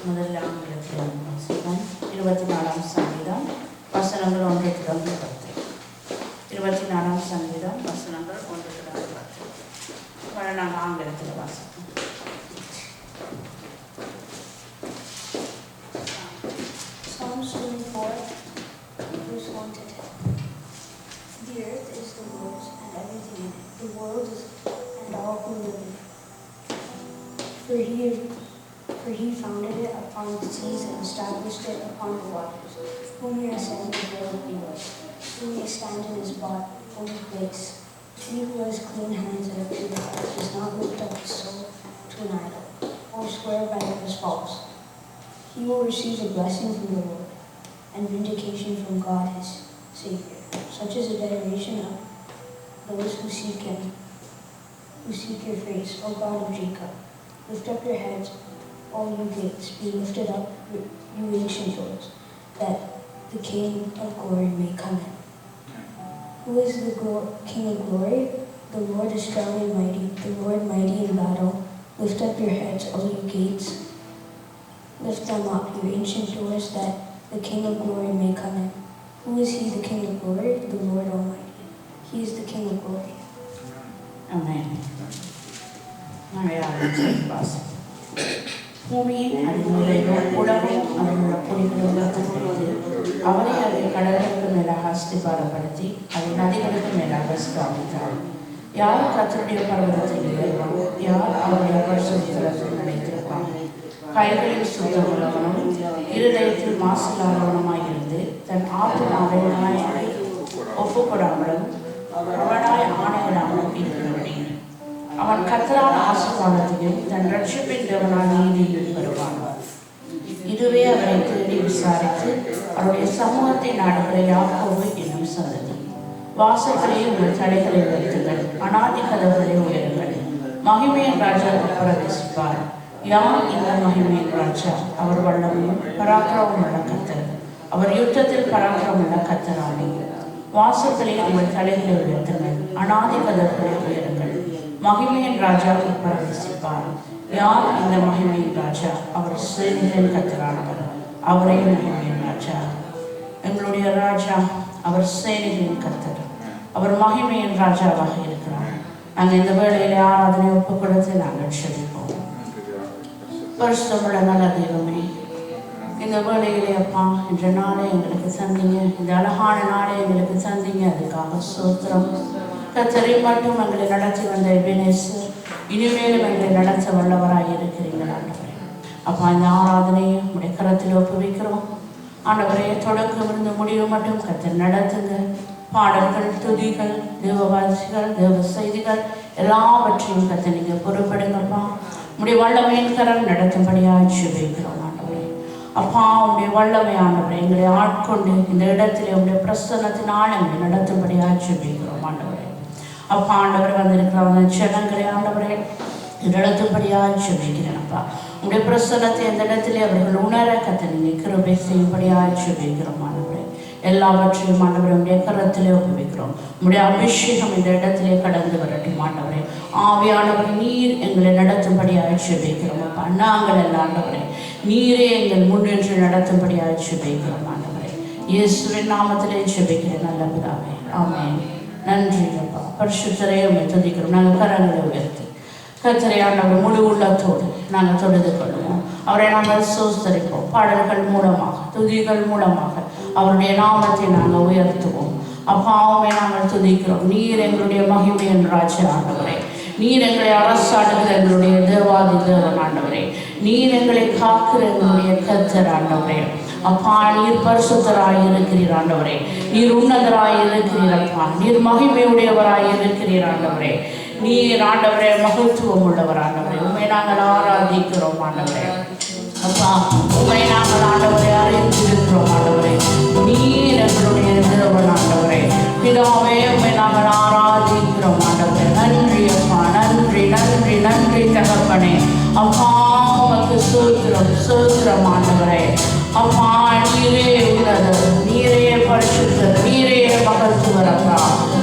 முதல் ஆங்கிலத்தில் வாசிப்போம். 24ஆம் சங்கீதம் வசனங்கள் 1 தொடங்கி 10. 24ஆம் சங்கீதம் வசனங்கள் 1 தொடங்கி 10. நாங்கள் ஆங்கிலத்தில் வாசிப்போம். Psalms 24, verse 1 to 10. The earth is the Lord's and everything in it, the world is and all who live in it. For he founded it upon the seas and established it upon the waters. Who may ascend the hill of the Lord? Who may stand in his holy place? He who has clean hands and a pure heart does not lift up his soul to an idol, or swear by what is false. He will receive a blessing from the Lord, and vindication from God his Savior. Such is the generation of those who seek him, who seek your face, O God of Jacob. Lift up your heads, all you gates, be lifted up, you ancient doors, that the King of glory may come in. Who is the King of glory? The Lord is strong and mighty, the Lord mighty in battle. Lift up your heads, all you gates, lift them up, you ancient doors, that the King of glory may come in. Who is he, the King of glory? The Lord Almighty. He is the King of glory. Amen. பூமியின் அடிமுறைகள் உலகம் அவருடைய பொடிகளும் அவரை அதை கடலுக்கு மேலாக அஸ்திபாரப்படுத்தி அதை நதிகளுக்கு மேலாக ஸ்தாபித்தார். யார் கர்த்தருடைய பர்வதத்தில் ஏறுவான்? யார் அவருடைய பரிசுத்தத்தில் நிலைத்திருப்பான்? கைகளில் சுத்தம் உள்ளவனும் இருதயத்தில் மாசில்லாதவனுமாயிருந்து தன் ஆத்துமாவை நியாயங்களை ஒப்புக்கொடாமலும் அவனாய் ஆணையிடாமலும் இருக்கிறவனே. அவன் கர்த்தரான ஆசீர்வாதத்தையும் தன் ரட்சிப்பின் தேவனான நீதியையும் பெறுவான். இதுவே அவரை தேடி விசாரித்து அவருடைய சமூகத்தை நாடுகிற யாக்கோபு என்னும் சந்ததி. வாசல்களே உங்கள் தலைகளை உயர்த்துங்கள், அநாதி கதவுகளை உயருங்கள். மகிமையின் ராஜா பிரவேசிப்பார். யார் இந்த மகிமையின் ராஜா? அவர் வல்லமையும் பராக்கிரமும் உள்ள கர்த்தர். அவர் யுத்தத்தில் பராக்கிரமுள்ள கர்த்தரானே. வாசல்களே உங்கள் தலைகளை உயர்த்துங்கள், அநாதி கதவுகளை உயருங்கள். மகிமையின் ராஜா பிரவேசிப்பார். யார் இந்த மகிமையின் ராஜா? அவர் சேனைகளின் கர்த்தரானவர். அவரே மகிமையின் ராஜா. எங்களுடைய ராஜா அவர் சேனைகளின் கர்த்தர். அவர் மகிமையின் ராஜாவாக இருக்கிறார். நாங்கள் இந்த வேளையிலே ஆராதனை ஒப்புக் கொடுத்து நாங்கள் செபிப்போம். பரிசுத்தமுள்ள நல்ல தெய்வமே, இந்த வேளையிலே அப்பா இன்ற நாளை எங்களுக்கு தந்தீங்க, இந்த அழகான நாளை எங்களுக்கு தந்தீங்க, அதுக்காக ஸ்தோத்திரம். கர்த்தரை மட்டும் எங்களை நடத்தி வந்த எபேனேசர் இனிமேலும் எங்களை நடத்த வல்லவராக இருக்கிறீர்கள் ஆண்டவரே. அப்பா இந்த ஆராதனையை உடைய கரத்தில் ஒப்புவிக்கிறோம் ஆண்டவரே. தொடக்கம் இருந்து முடிவு மட்டும் கர்த்தர் நடத்துங்க. பாடல்கள், துதிகள், தேவவாசிகள், தேவ செய்திகள் எல்லாவற்றையும் கர்த்தர் நீங்கள் பொறுப்படுங்கப்பா. உடைய வல்லமையின் கரம் நடத்தும்படியாக ஜெபிக்கிறோம் ஆண்டவரே. அப்பா உடைய வல்லமை ஆண்டவரே எங்களை ஆட்கொண்டு இந்த இடத்திலே உடைய பிரசன்னத்தினால் எங்களை நடத்தும்படியாக ஜெபிக்கிறோம் ஆண்டவரே. அப்பா ஆண்டவரை வந்திருக்கிறவங்க ஜனங்களே ஆண்டவரே நடத்தும்படியாக ஜெபிக்கிறேன். அப்பா உடைய பிரசன்னத்தை எந்த இடத்திலே அவர்கள் உணர கர்த்தர் நீங்கள் கிருபை செய்யும்படியாக ஜெபிக்கிறோம் ஆண்டவரே. எல்லாவற்றையும் ஆண்டவரை உடைய கரத்திலே ஒப்புவிக்கிறோம். உடைய அபிஷேகம் இந்த இடத்திலே கடந்து வரட்டும் ஆண்டவரே. ஆவியானவர் நீர் எங்களை நடத்தும்படியாக ஜெபிக்கிறோம் அப்பா. நாங்கள் எல்லாம் ஆண்டவரே நீரே எங்கள் முன்னின்று நடத்தும்படியாக ஜெபிக்கிறோம் ஆண்டவரே. இயேசுவின் நாமத்திலே ஜெபிக்கிறேன் நல்ல பிதாவே, ஆமென். நன்றி அப்பா. பரிசுத்தரை உண்மை துதிக்கிறோம். நாங்கள் கரங்களை உயர்த்தி கர்த்தரை ஆண்டவர் முழு உள்ளத்தோடு நாங்கள் தொழுது கொள்வோம். அவரை நாங்கள் சோஸ்தரிப்போம். பாடல்கள் மூலமாக, துதிகள் மூலமாக அவருடைய நாமத்தை நாங்கள் உயர்த்துவோம். அப்பாவுமே நாங்கள் துதிக்கிறோம். நீர் எங்களுடைய மகிமையின் ராஜா ஆண்டவரே. நீர் எங்களை அரசாடுகிற எங்களுடைய தேவாதி தேவன் ஆண்டவரே. நீர் எங்களை காக்கிற எங்களுடைய கர்த்தர் ஆண்டவரே. அப்பா நீர் பரிசுத்தராய் இருக்கிறீர் ஆண்டவரே. நீர் உன்னதராய் இருக்கிறீர் அப்பா. நீர் மகிமையுடையவராய் இருக்கிறீர் ஆண்டவரே. நீர் ஆண்டவரே மகத்துவம் உள்ளவர் ஆண்டவரே. உண்மை நாங்கள் ஆராதிக்கிறோம் ஆண்டவரே. அப்பா உண்மை நாங்கள் ஆண்டவரை அறிந்திருக்கிறோம் ஆண்டவரே. நீர் எங்களுடைய தேவன் ஆண்டவரே. பிதாவே உண்மை நாங்கள் ஆராதிக்கிறோம் ஆண்டவரே. நன்றி அப்பா, நன்றி நன்றி நன்றி தகப்பனே. அப்பா உமக்கு சோத்திரம் சோத்திரம் ஆண்டவரே. அப்பா நீரே உள்ளது, நீரே பரிசுத்தர், நீரே மகத்துவர் அப்பா.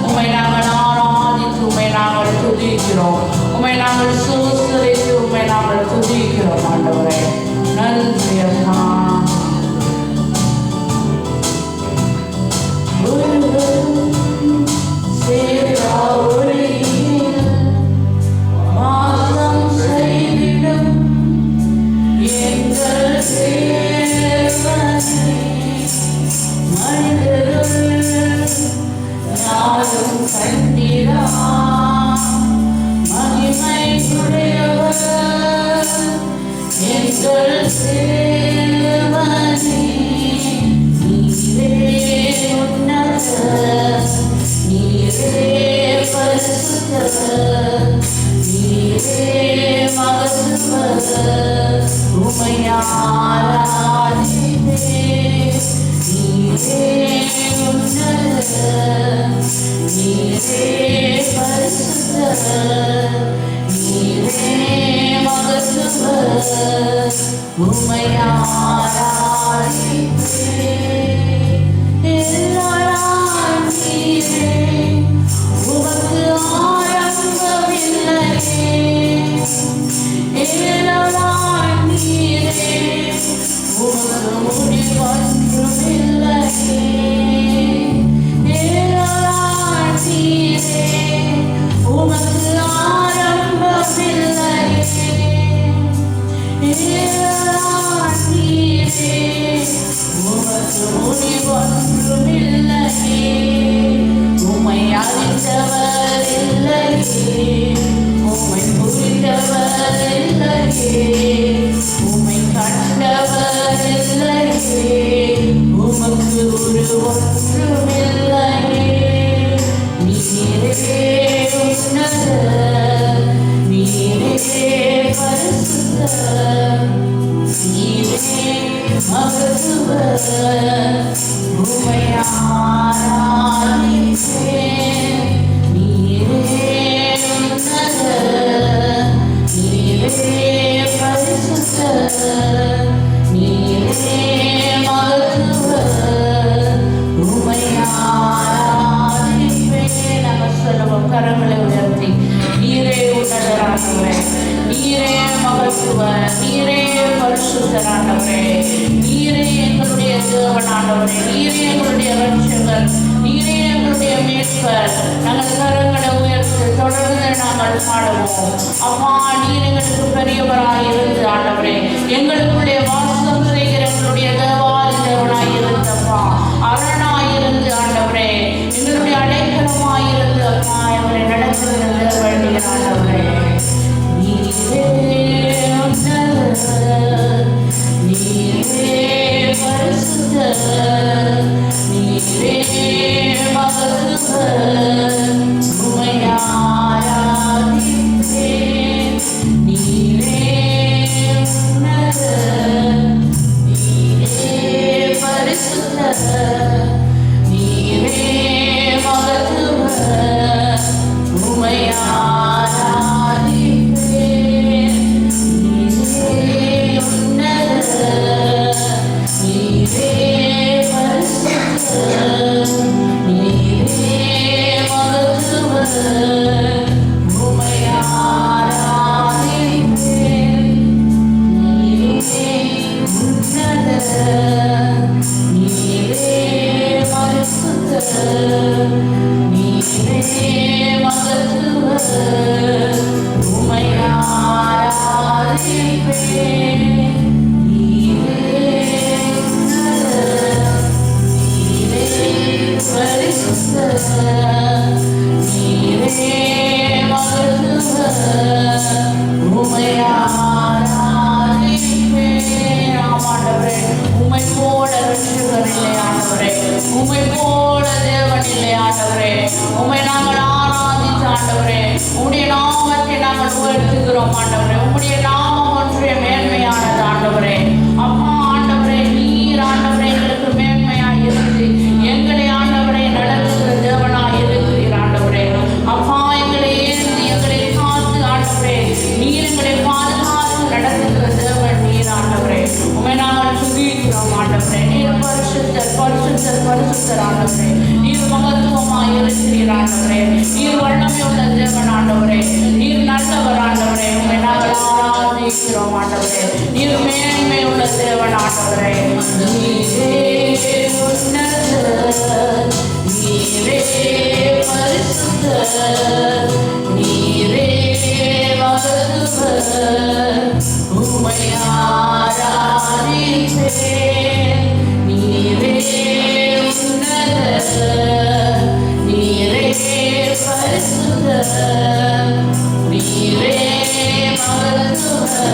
உண்மை நாங்கள் ஆராதித்து உண்மை நாங்கள் துதிக்கிறோம். உண்மை நாங்கள் சோஸ்தரித்து உண்மை நாங்கள் துதிக்கிறோம் ஆண்டவரே. நன்றி எங்கள் தேவனே, நீரே உன்னதர், நீரே பரிசுத்தர், நீரே மகத்துவர், உம்மை ஆராதிப்பேன். நீரே உன்னதர், நீரே பரிசுத்தர், நீரே மகத்துவர், உம்மை ஆராதிப்பேன். எல்லாம் நீரே, உமக்கு ஆரம்பமில்லையே. எல்லாம் நீரே, உமக்கு முடிவொன்றுமில்லையே. எல்லாம் நீரே, உமக்கு ஆரம்பமில்லையே. எல்லாம் நீரே, உமக்கு முடிவொன்றுமில்லையே. உம்மை அறிந்தவர் இல்லையே, உம்மை புரிந்தவர் இல்லையே, உம்மை கண்டவர் இல்லையே, உமக்கு ஒன்றுமில்லையே. நீரே உன்னதர், நீரே பரிசுத்தர், நீரே மகத்துவர், உம்மை ஆராதிப்பேன். நீரே உன்னதர், நீரே பரிசுத்தர், நீரே மகத்துவர், உம்மை ஆராதிப்பேன். நாங்கள் சொல்லுவோம் கரங்களை உயர்த்தி. நீரே உன்னதரானவரே, நீரே மகத்துவர், நீரே பரிசுத்தரானவரே, நீரே எங்களுடைய தேவனானவரே, நீரே எங்களுடைய ரட்சகர், நீரே எங்களுடைய மீட்பர். நாங்கள் கரங்களை உயர்த்தி தொடர்ந்து நாங்கள் பாடுவோம். அம்மா, நீர் எங்களுக்கு பெரியவராய் இருந்து ஆண்டவரே, எங்களுக்குள்ளே வாசம் செய்கிற எங்களுடைய தேவாதி தேவனாய் இருந்தப்பா, அரணாயிருந்து ஆண்டவரே, எங்களுடைய அடைக்கலமாயிருந்து அப்பா எங்களை நடத்துகிற தேவன் ஆண்டவரே. நீரே உன்னதர், நீரே பரிசுத்தர், நீரே மகத்துவர், உம்மை ஆராதிப்பேன். நீரே உன்னதர், நீரே பரிசுத்தர், நீரே மகத்துவர், உம்மை ஆராதிப்பேன். நீரே உன்னதர், நீரே பரிசுத்தர், நீரே மகத்துவர், உம்மை ஆராதிப்பேன். நீரே உன்னதர், நீரே பரிசுத்தர், நீரே மகத்துவர், உம்மை ஆராதிப்பேன். நீரே உன்னதர், நீரே பரிசுத்தர், நீரே மகத்துவர், உம்மை ஆராதிப்பேன். ஆமாண்டவரே, உம்மை போல ரட்சகர் இல்லை ஆண்டவரே, உம்மை போல தேவன் இல்லை ஆண்டவரே. உம்மை நாங்கள் ஆராதித்து ஆண்டவரே, உம்முடைய நாமத்தை நாங்கள் உயர்த்துகிறோம் ஆண்டவரே. உம்முடைய நாமம் ஒன்றே மேன்மையானது ஆண்டவரே. அப்பா ஆண்டவரே, நீர் ஆண்டவரே எங்களுக்கு மேன்மையாய் இருந்து எங்களை ஆண்டவரை நடத்துகிற தேவனாய் இருக்கிறீர் ஆண்டவரே. அப்பா, எங்களை ஏந்தி எங்களை காத்து ஆண்டவரே, நீர் எங்களை பாதுகாத்து நடத்துகிற தேவன் நீர் ஆண்டவரே. உம்மை நாங்கள் துதிக்கிறோம் ஆண்டவரே. நீர் பரிசுத்தர் பரிசுத்தர் பரிசுத்தர் ஆண்டவரே. நீர் மகத்துவமாய் இருக்கிறீர் ஆண்டவரே. நீர் வல்லமை உள்ள தேவன் ஆண்டவரே. நீர் நல்லவர் ஆண்டவரே. உம்மை நாங்கள் ஆராதிக்கிறோம் ஆண்டவரே. நீர் மேன்மை உள்ள தேவன் ஆண்டவரே. நீரே உன்னதர், நீரே பரிசுத்தர், நீரே மகத்துவர், உம்மை ஆராதிப்பேன். நீரே உன்னதர், நீரே பரிசுத்தர், நீரே மகத்துவர்,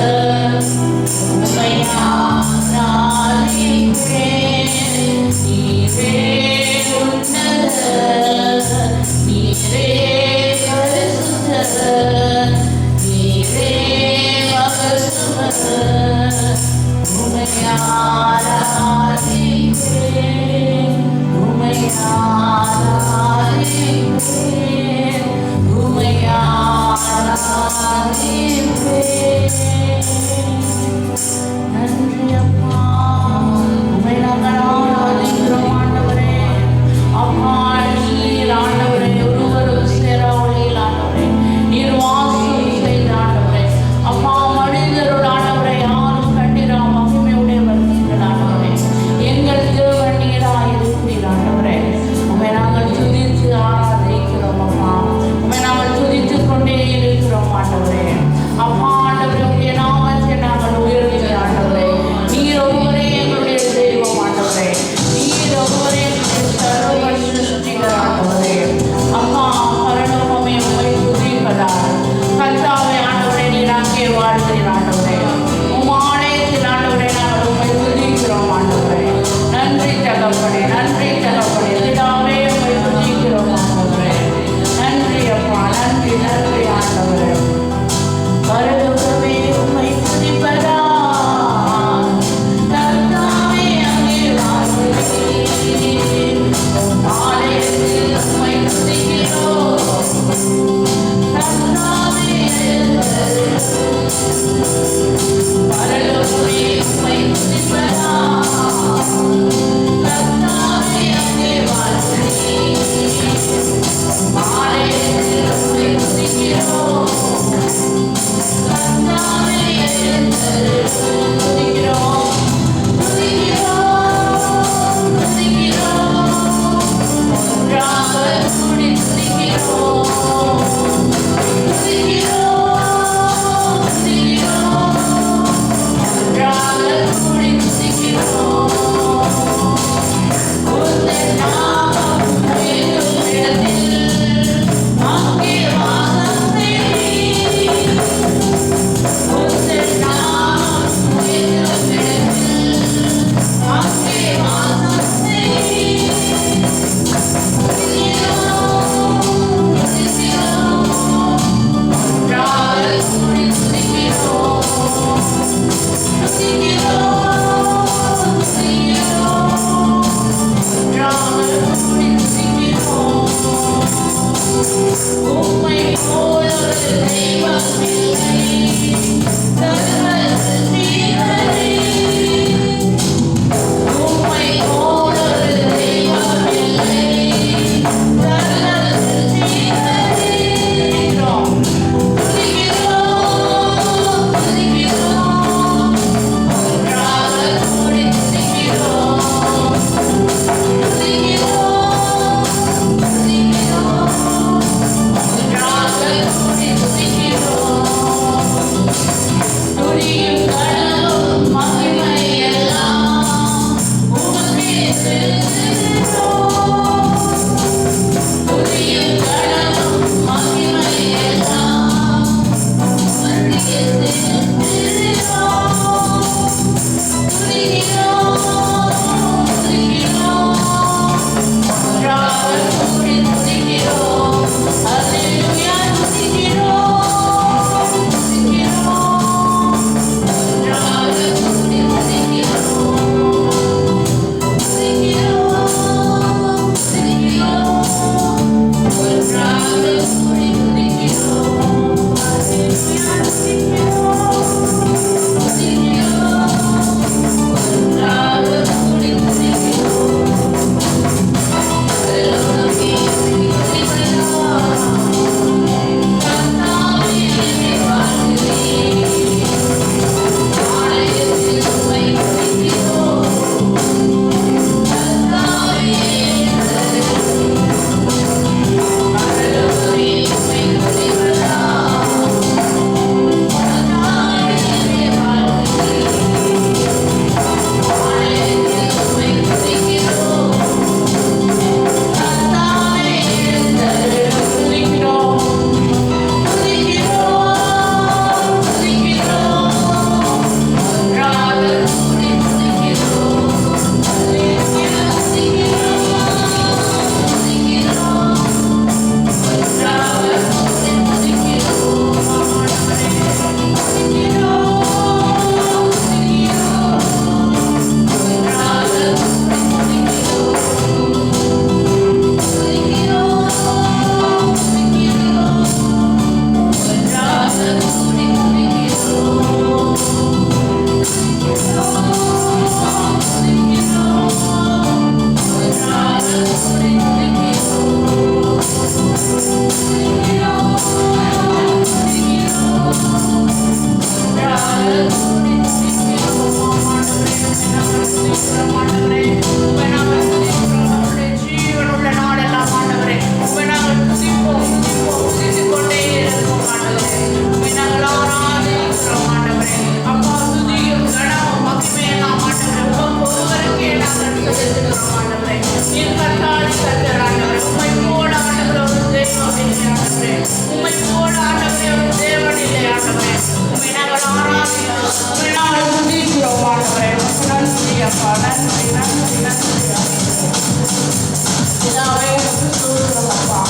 நன்றி நன்றி நன்றி பிதாவே ஸ்தோத்திரம் அப்பா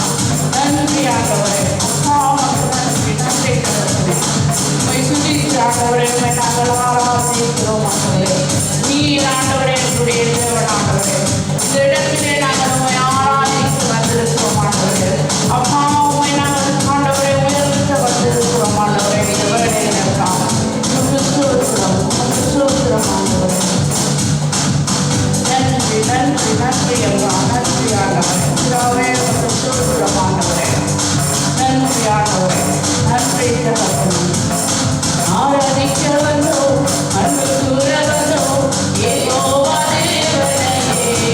நன்றி ஆண்டவரே அப்பா நன்றி நன்றி கடவுளே உம்மை துதித்து ஆண்டவரே உம்மை நாங்கள் ஆராதிக்கிறோம் ஆண்டவரே நீர் ஆண்டவரே எங்களுடைய தேவன் ஆண்டவரே இந்த இடத்திலே நாங்கள் உம்மை ஆராதித்து வந்திருக்கிறோம் ஆண்டவரே அப்பா உம்மை நாங்கள் ஆண்டவரே உயர்த்த வந்திருக்கிறோம் ஆண்டவரே இந்த வேளையிலெல்லாம் உமக்கு ஸ்தோத்திரம் ஆண்டவரே நன்றி நன்றி நன்றி அப்பா நன்றி ஆண்டவரே பிதாவே உமக்கு ஸ்தோத்திரம் ஆண்டவரே நன்றி ஆண்டவரே நன்றி தகப்பனே ஆராதிக்க வந்தோம் அன்பு கூற வந்தோம் யெகோவா தேவனையே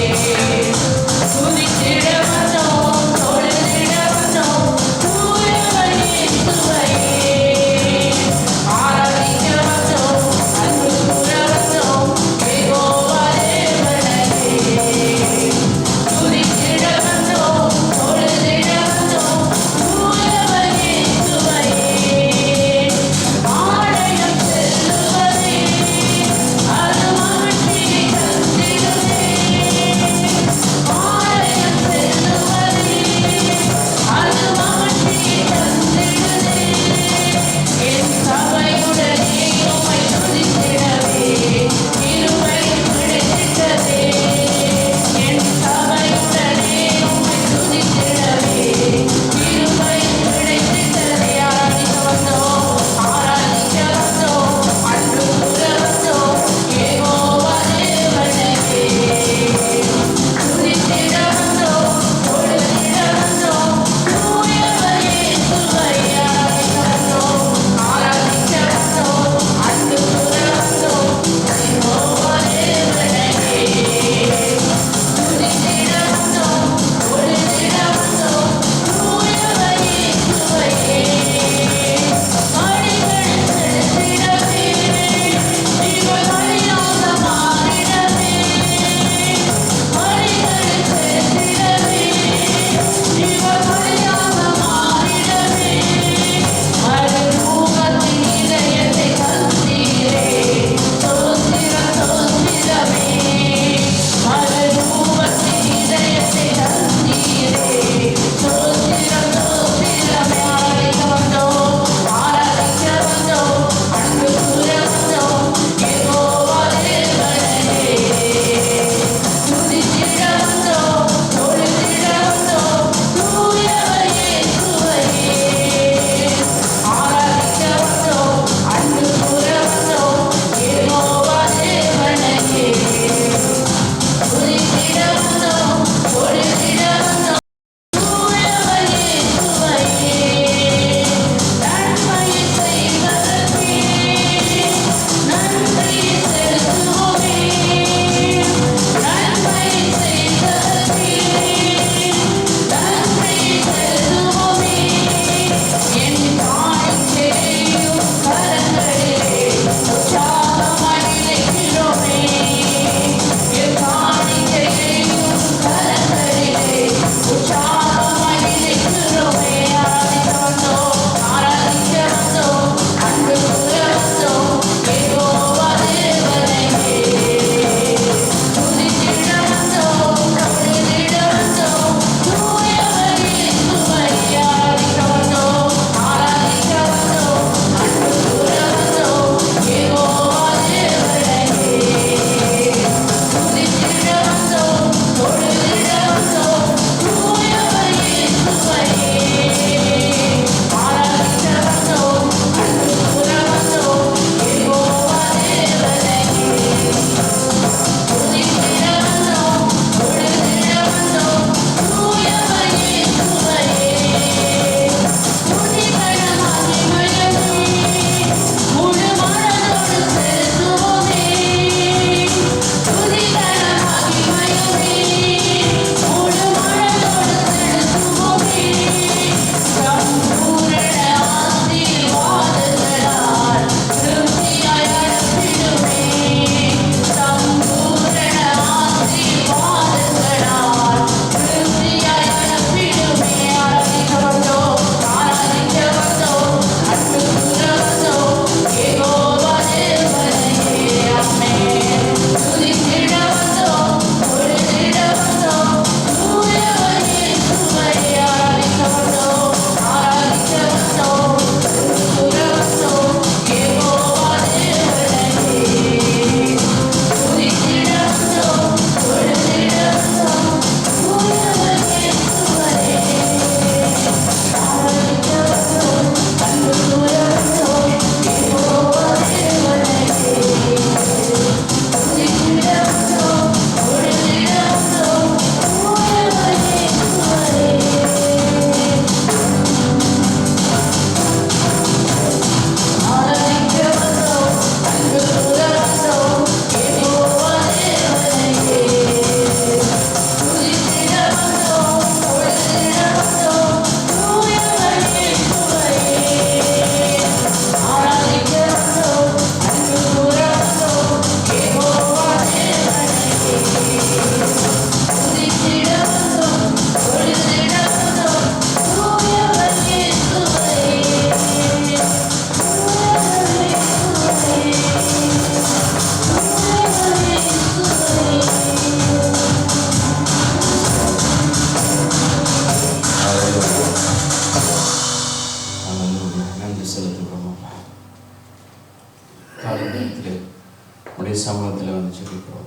உடைய சமூகத்தில் வந்து ஜெபிக்கிறோம்.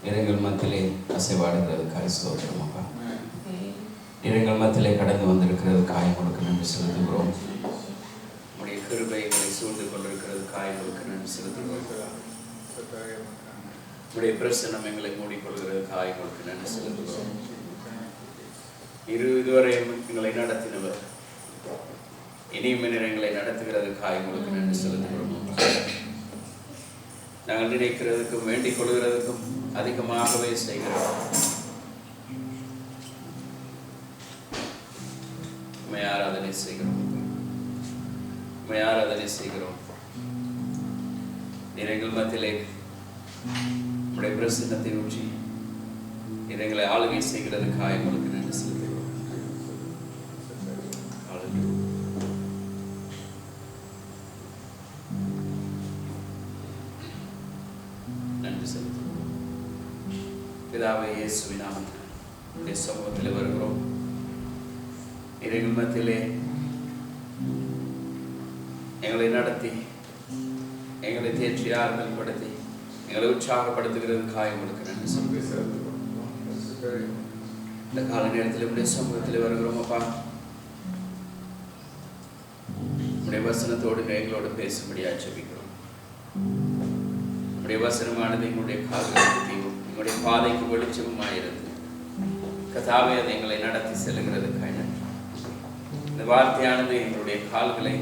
எங்கள் மத்தியிலே அசைவாடுகிறதுக்காக ஸ்தோத்திரம் அப்பா. எங்கள் மத்தியிலே கடந்து வந்திருக்கிறதுக்காக உங்களுக்கு நன்றி செலுத்துகிறோம். உடைய கிருபை எங்களை சூழ்ந்து கொண்டிருக்கிறதுக்காக உங்களுக்கு நன்றி செலுத்துகிறோம். உடைய பிரசன்னம் எங்களை மூடிக்கொள்கிறதுக்காக உங்களுக்கு நன்றி செலுத்துகிறோம். இதுவரை எங்களை நடத்தினவர் இனியும் எங்களை நடத்துகிறதுக்காக உங்களுக்கு நன்றி செலுத்துகிறோம். நாங்கள் நினைக்கிறதுக்கும் வேண்டிக் கொள்கிறதுக்கும் அதிகமாகவே செய்கிறோம். உம்மை ஆராதனை செய்கிறோம். உம்மை ஆராதனை செய்கிறோம். எங்கள் மத்தியிலே உம்முடைய பிரசன்னத்தை ஊற்றி எங்களை ஆளுகை செய்கிறதுக்காக உங்களுக்கு நன்றி செலுத்துகிறோம். நன்றி செலுத்துகிறோம். பிதாவே இயேசுவின் நாமத்தில் சமூகத்தில் வருகிறோம். எங்கள் மத்தியிலே எங்களை நடத்தி எங்களை தேற்றி ஆறுதல்படுத்தி எங்களை உற்சாகப்படுத்துகிறதுக்காக உங்களுக்கு நன்றி செலுத்துகிறோம். இந்த கால நேரத்தில் உடைய சமூகத்தில் வருகிறோம் அப்பா. உடைய வசனத்தோடு எங்களோடு பேசும்படியாக ஜெபிக்கிறோம். உடைய வசனமானது எங்களுடைய கால்களுக்கு தீவும் எங்களுடைய பாதைக்கு வெளிச்சமுமாயிருந்து கர்த்தாவே அதை எங்களை நடத்தி செல்லுகிறதுக்காக நன்றி. இந்த வார்த்தையானது எங்களுடைய கால்களை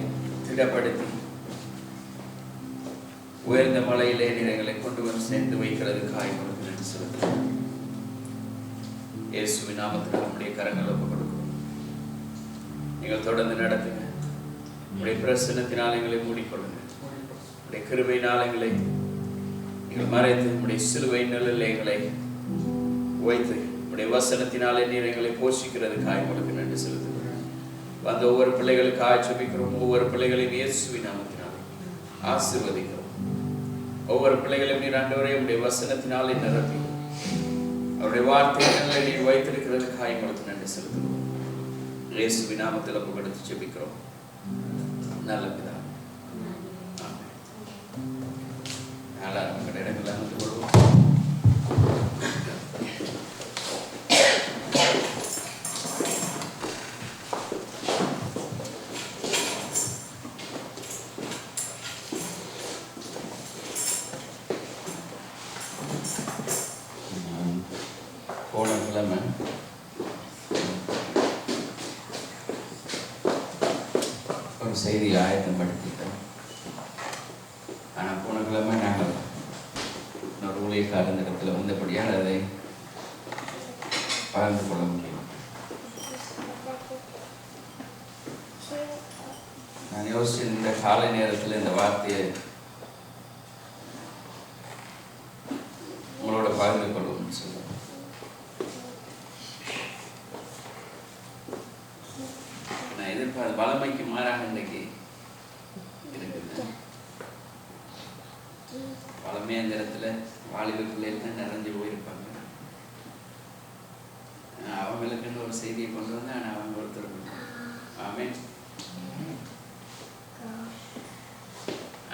திடப்படுத்தி உயர்ந்த மலையிலே நீர் எங்களை கொண்டு வந்து சேர்ந்து வைக்கிறதுக்காக உங்களுக்கு நன்றி செலுத்துகிறோம். இயேசுவின் நாமத்தில் நம்முடைய கரங்களை ஒப்புக் கொடுக்கிறோம். நீங்கள் தொடர்ந்து நடத்துங்க. உடைய பிரசன்னத்தினால் எங்களை மூடிக்கொள்ளுங்க. உடைய கிருபையினால் எங்களை நீங்கள் மறைத்து உடைய சிலுவை நிழலில் எங்களை வைத்து உடைய வசனத்தினாலே நீர் எங்களை போஷிக்கிறதுக்காக உங்களுக்கு நன்றி செலுத்துகிறோம். வந்த ஒவ்வொரு பிள்ளைகளுக்காக ஜெபிக்கிறோம். ஒவ்வொரு பிள்ளைகளையும் இயேசுவின் நாமத்தினாலே ஆசீர்வதிக்கிறோம். ஒவ்வொரு பிள்ளைகளையும் நீர் ஆண்டவரே உடைய வசனத்தினாலே நிரப்பி அவருடைய வார்த்தைகளை நீர் வைத்திருக்கிறதுக்காக உங்களுக்கு நன்றி செலுத்துகிறோம். இயேசுவின் நாமத்தில் ஒப்பு கொடுத்து ஜெபிக்கிறோம். நல்ல பிதாவே. ஆமென். எல்லாரும் உங்கள் இடங்களில் அமர்ந்து கொள்வோம். போன கிழமை ஒரு செய்தி ஆயத்தம் படுத்திட்டோம். ஆனால் போன கிழமை நாங்கள் ஒரு ஊழியக்காரன் இடத்துல வந்தபடியால் அதை பகிர்ந்து கொள்ள முடியும். நான் யோசிச்சு இந்த காலை நேரத்தில் இந்த வார்த்தையை உங்களோட பகிர்ந்து கொள்வோம்னு சொல்லுவேன். நான் எதிர்பார்த்த வளமைக்கு மாறாக இன்றைக்கு இருக்குது. வளமையாக இந்த இடத்துல வாலிப பிள்ளைகள் நிறைஞ்சு போயிருப்பாங்க. அவங்களுக்குன்னு ஒரு செய்தியை கொண்டு வந்து ஆனால் அவங்க ஒருத்தர் ஆமென்.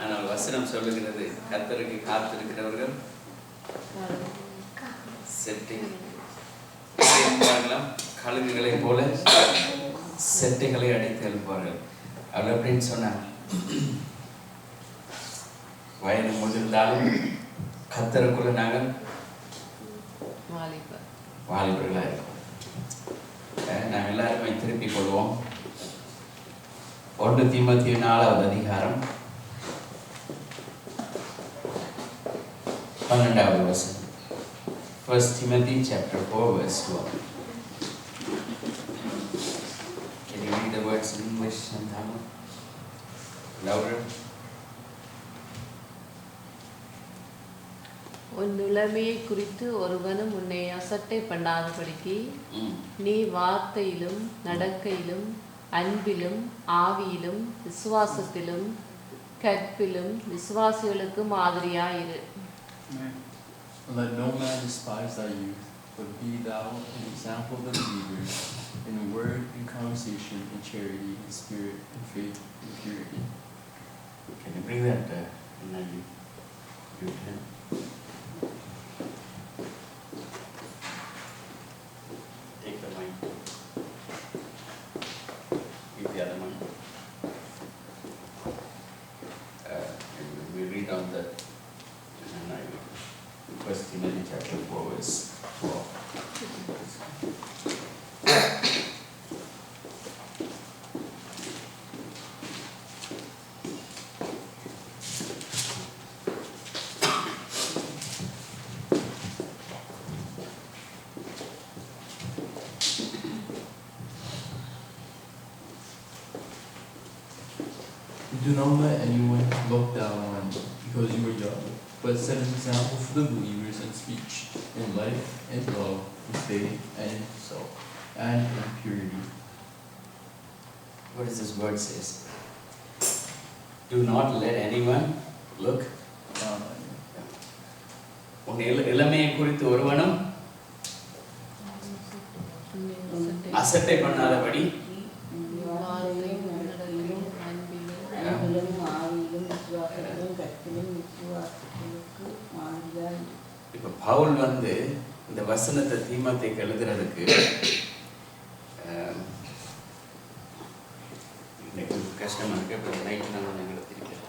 ஆனால் வசனம் சொல்லுகிறது கர்த்தருக்கு காத்திருக்கிறவர்கள் கழுகுகளை போல செட்டைகளை அடித்து எழுப்பார்கள். அவர் அப்படின்னு சொன்னார். வயது முதிர்ந்தாலும் கர்த்தருக்குள்ள நாங்கள் வாலிபர்களாக இருக்கோம். நாங்கள் எல்லாருமே திருப்பிக் கொள்வோம். 1 தீமோத்தேயு 4வது அதிகாரம் 12வது வசனம். 1 Timothy chapter 4 verse 12. Can you read the words in English and Tamil? Louder. உன் நிலைமையை குறித்து ஒருவனும் உன்னை அசட்டை பண்ணாதபடிக்கு நீ வார்த்தையிலும் நடக்கையிலும் அன்பிலும் ஆவியிலும் விசுவாசத்திலும் கற்பிலும் விசுவாசிகளுக்கு மாதிரியாயிரு. Let no man despise thy youth, but be thou an example of the believers in word and conversation, in charity, in spirit, in faith, in purity. Can you bring that in You can. Take the mic. Give the other mic. We read on the, and I request Timothy chapter 4 verse 12. Do not let anyone look down on you because you are young, but set an example for the believers in speech, in life, in love, in faith, and in soul, and in purity. What does this word says? Do not let anyone look. Down on you. உன் இளமையை குறித்து ஒருவனும் அசட்டை பண்ணாதபடி வார்த்தையும் நடக்கையும் அன்பிலும் அன்பிலும் ஆவியிலும் விசுவாசத்திலும் கற்பிலும் விசுவாசத்திற்கு மாதிரியாய் இப்ப பவுல் வந்து இந்த வசனத்தை தீமோத்தேயுக்கு எழுதுறதுக்கு இன்னைக்கு கஷ்டமா இருக்கு. இப்போ நைட்டு நான் எழுதிருக்கேன்.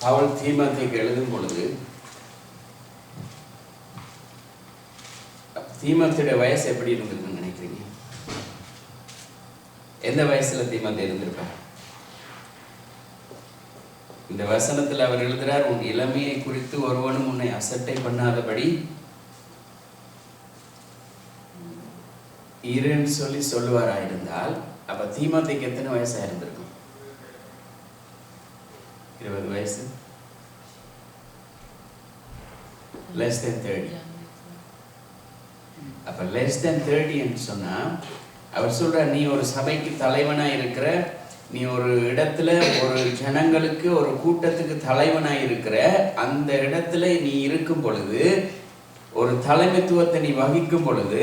பவுல் தீமோத்தேயுக்கு எழுதும் பொழுது தீமோத்தேயுடைய வயசு எப்படி இருந்திருக்குன்னு நினைக்கிறீங்க? எந்த வயசுல தீமோத்தேயு இருந்திருப்பார்? இந்த வசனத்தில் அவர் எழுதுறார், உன் இளமையை குறித்து ஒருவனும் உன்னை அசட்டை பண்ணாதபடி இருன்னு சொல்லி சொல்லுவாராயிருந்தால் அப்ப தீமோத்தேயுக்கு எத்தனை வயசா இருந்திருக்கும்? 20 வயசு, less than 30. அப்ப less than 30 என்று சொன்னா அவர் சொல்றார், நீ ஒரு சபைக்கு தலைவனா இருக்கிற, நீ ஒரு இடத்துல ஒரு ஜனங்களுக்கு ஒரு கூட்டத்துக்கு தலைவனா இருக்கிற, அந்த இடத்துல நீ இருக்கும் பொழுது, ஒரு தலைமைத்துவத்தை நீ வகிக்கும் பொழுது,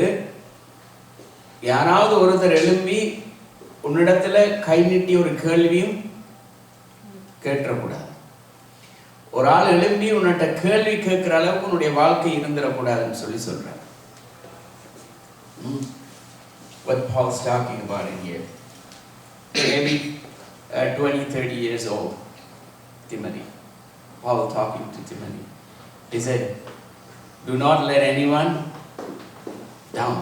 யாராவது ஒருத்தர் எழும்பி உன்னிடத்துல கை நீட்டி ஒரு கேள்வியும் கேட்டக்கூடாது. ஒரு ஆள் எழும்பி உன்னிட்ட கேள்வி கேட்கிற அளவுக்கு உன்னுடைய வாழ்க்கை இருந்துடக்கூடாதுன்னு சொல்லி சொல்றார். What Paul's talking about in here, maybe 20-30 years old, Timothy. Paul talking to Timothy. He said, do not let anyone down.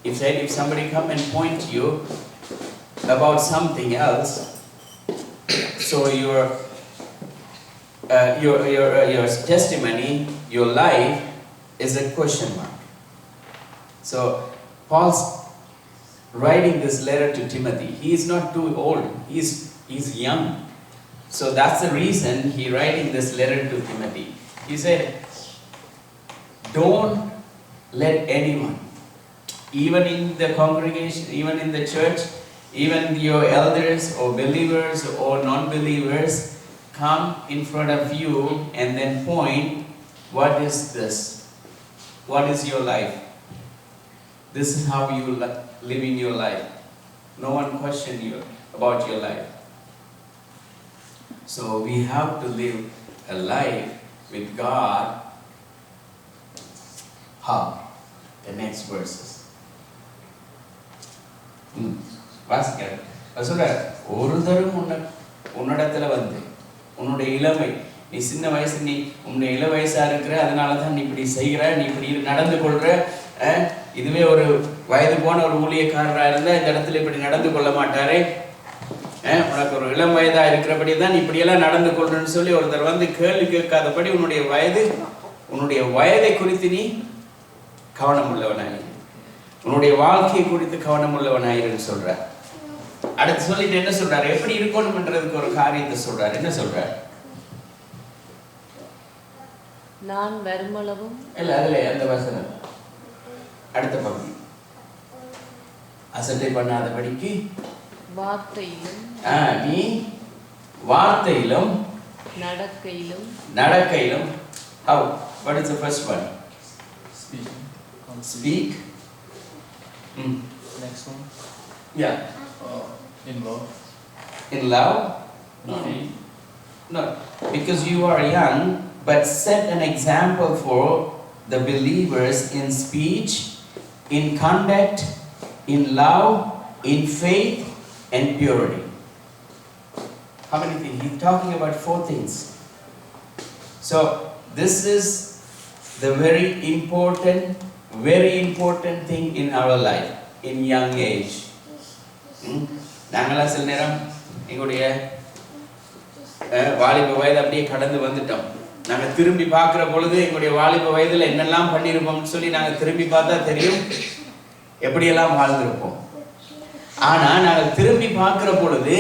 He said, if somebody come and point to you about something else, so your testimony, your life is a question mark. So Paul's writing this letter to Timothy. He is not too old. He's young. So that's the reason he writing this letter to Timothy. He said, don't let anyone, even in the congregation, even in the church, even your elders or believers or non-believers, come in front of you and then point, what is this? What is your life? This is how you live in your life. No one question you about your life. So we have to live a life with God. How? The next verses. வாசிக்கிறேன். சொல்றார், ஒரு தரம் உன்னிடத்துல வந்து உன்னுடைய இளமை, நீ சின்ன வயசு, நீ உன்னுடைய இள வயசா இருக்கிற, அதனால தான் நீ இப்படி செய்கிற, நீ இப்படி நடந்து கொள்ற. இதுவே ஒரு வயது போன ஒரு ஊழியக்காரராக இருந்தா இந்த இடத்துல இப்படி நடந்து கொள்ள மாட்டாரே, உனக்கு ஒரு இளம் வயதா இருக்கிறபடி தான் நீ இப்படியெல்லாம் நடந்து கொள்றன்னு சொல்லி ஒருத்தர் வந்து கேள்வி கேட்காதபடி உன்னுடைய வயதை குறித்து நீ கவனம் உள்ளவனாயிரு, உன்னுடைய வாழ்க்கையை குறித்து கவனம் உள்ளவனாயிருன்னு சொல்ற. அடுத்து சொல்லிட்டு என்ன சொல்றாரு, எப்படி இருக்கணும்ன்றதுக்கு ஒரு காரியத்தை சொல்றாரு. என்ன சொல்றாரு? நான் வருமளவும் இல்ல, அதுல அந்த வசனம் அடுத்த பகுதி, அசட்டை பண்ணாதபடிக்கு வார்த்தையிலும் நீ வார்த்தையிலும் நடக்கையிலும். How? What is the first one? Speak. Speak. Next one. Yeah. In love. In love? In faith. No, because you are young, but set an example for the believers in speech, in conduct, in love, in faith, and purity. How many things? He's talking about 4 things. So, this is the very important thing in our life, in young age. நாங்களாம் சில நேரம் எங்களுடைய வாலிப வயது அப்படியே கடந்து வந்துட்டோம். நாங்கள் திரும்பி பார்க்குற பொழுது எங்களுடைய வாலிப வயதில் என்னெல்லாம் பண்ணியிருப்போம்னு சொல்லி நாங்கள் திரும்பி பார்த்தா தெரியும் எப்படியெல்லாம் வாழ்ந்திருப்போம். ஆனால் நாங்கள் திரும்பி பார்க்குற பொழுது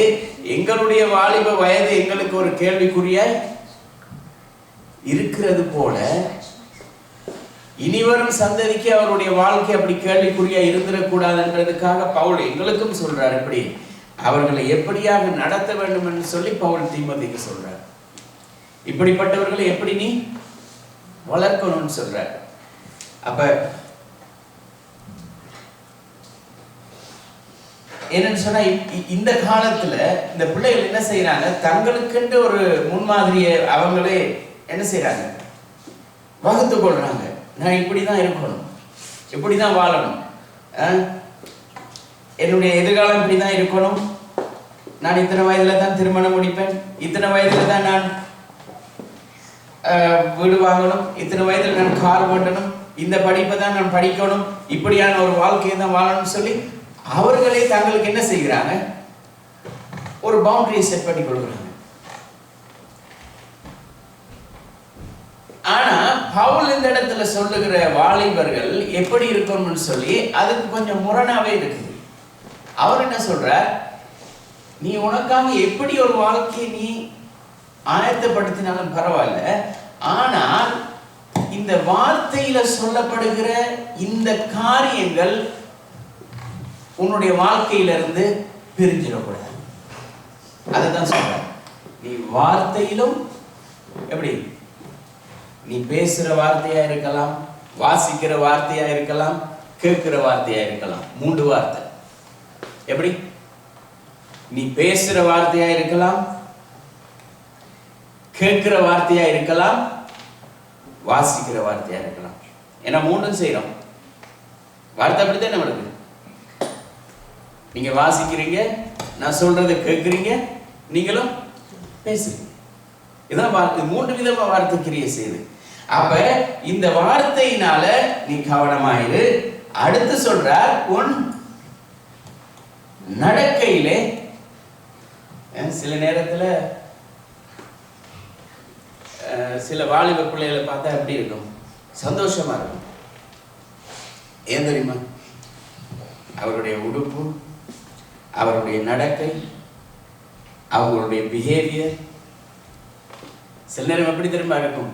எங்களுடைய வாலிப வயது எங்களுக்கு ஒரு கேள்விக்குறிய இருக்கிறது போல இனிவரும் சந்ததிக்கு அவருடைய வாழ்க்கை அப்படி கேள்விக்குறியா இருந்துடக்கூடாதுன்றதுக்காக பவுல் எங்களுக்கும் சொல்றார். எப்படி அவர்களை எப்படியாக நடத்த வேண்டும் என்று சொல்லி பவுல் தீமோத்தேயுக்கு சொல்றார். இப்படிப்பட்டவர்களை எப்படி நீ வளர்க்கணும்னு சொல்றார். அப்ப என்னன்னு சொன்னா இந்த காலத்துல இந்த பிள்ளைகள் என்ன செய்யறாங்க, தங்களுக்கென்று ஒரு முன்மாதிரியை அவங்களே என்ன செய்யறாங்க, வகுத்து கொள்றாங்க. நான் இப்படிதான் இருக்கணும், இப்படிதான் வாழணும், என்னுடைய எதிர்காலம் இப்படிதான் இருக்கணும், நான் இத்தனை வயதுல தான் திருமணம் முடிப்பேன், இத்தனை வயதுல தான் நான் வீடு வாங்கணும், இத்தனை வயதுல நான் கார் ஓட்டணும், இந்த படிப்பை தான் நான் படிக்கணும், இப்படியான ஒரு வாழ்க்கையை தான் வாழணும்னு சொல்லி அவர்களே தங்களுக்கு என்ன செய்கிறாங்க, ஒரு பவுண்டரியை செட் பண்ணி கொடுக்குறாங்க. ஆனா பவுல் இந்த இடத்துல சொல்லுகிற வாலிபர்கள் எப்படி இருக்கணும்னு சொல்லி அதுக்கு கொஞ்சம் முரணாவே இருக்குது. அவர் என்ன சொல்றார், நீ உனக்காக எப்படி ஒரு வாழ்க்கையை நீ ஆயத்தப்படுத்தினாலும் பரவாயில்ல, ஆனால் இந்த வார்த்தையில சொல்லப்படுகிற இந்த காரியங்கள் உன்னுடைய வாழ்க்கையிலிருந்து பிரிஞ்சிடக்கூடாது. அதுதான் சொல்ற. நீ வார்த்தையிலும் எப்படி, நீ பேசுற வார்த்தையா இருக்கலாம், வாசிக்கிற வார்த்தையா இருக்கலாம், கேட்கிற வார்த்தையா இருக்கலாம். 3 வார்த்தை. எப்படி, நீ பேசுற வார்த்தையா இருக்கலாம், கேட்கிற வார்த்தையா இருக்கலாம், வாசிக்கிற வார்த்தையா இருக்கலாம். ஏன்னா 3ம் செய்யறோம். வார்த்தை அப்படித்தான் நம்மளுக்கு. நீங்க வாசிக்கிறீங்க, நான் சொல்றதை கேட்கிறீங்க, நீங்களும் பேசுறீங்க. இதான் 3 விதமா வார்த்தை கிரியை செய்யுது. அப்ப இந்த வார்த்தையினால நீ கவனமாயிரு. அடுத்து சொல்றார், உன் நடக்கையிலே. சில நேரத்துல சில வாலிப பிள்ளைகளை பார்த்தா எப்படி இருக்கும், சந்தோஷமா இருக்கும். ஏன் தெரியுமா, அவருடைய உடுப்பு, அவருடைய நடக்கை, அவங்களுடைய பிஹேவியர் சில நேரம் எப்படி தெரியுமா இருக்கும்.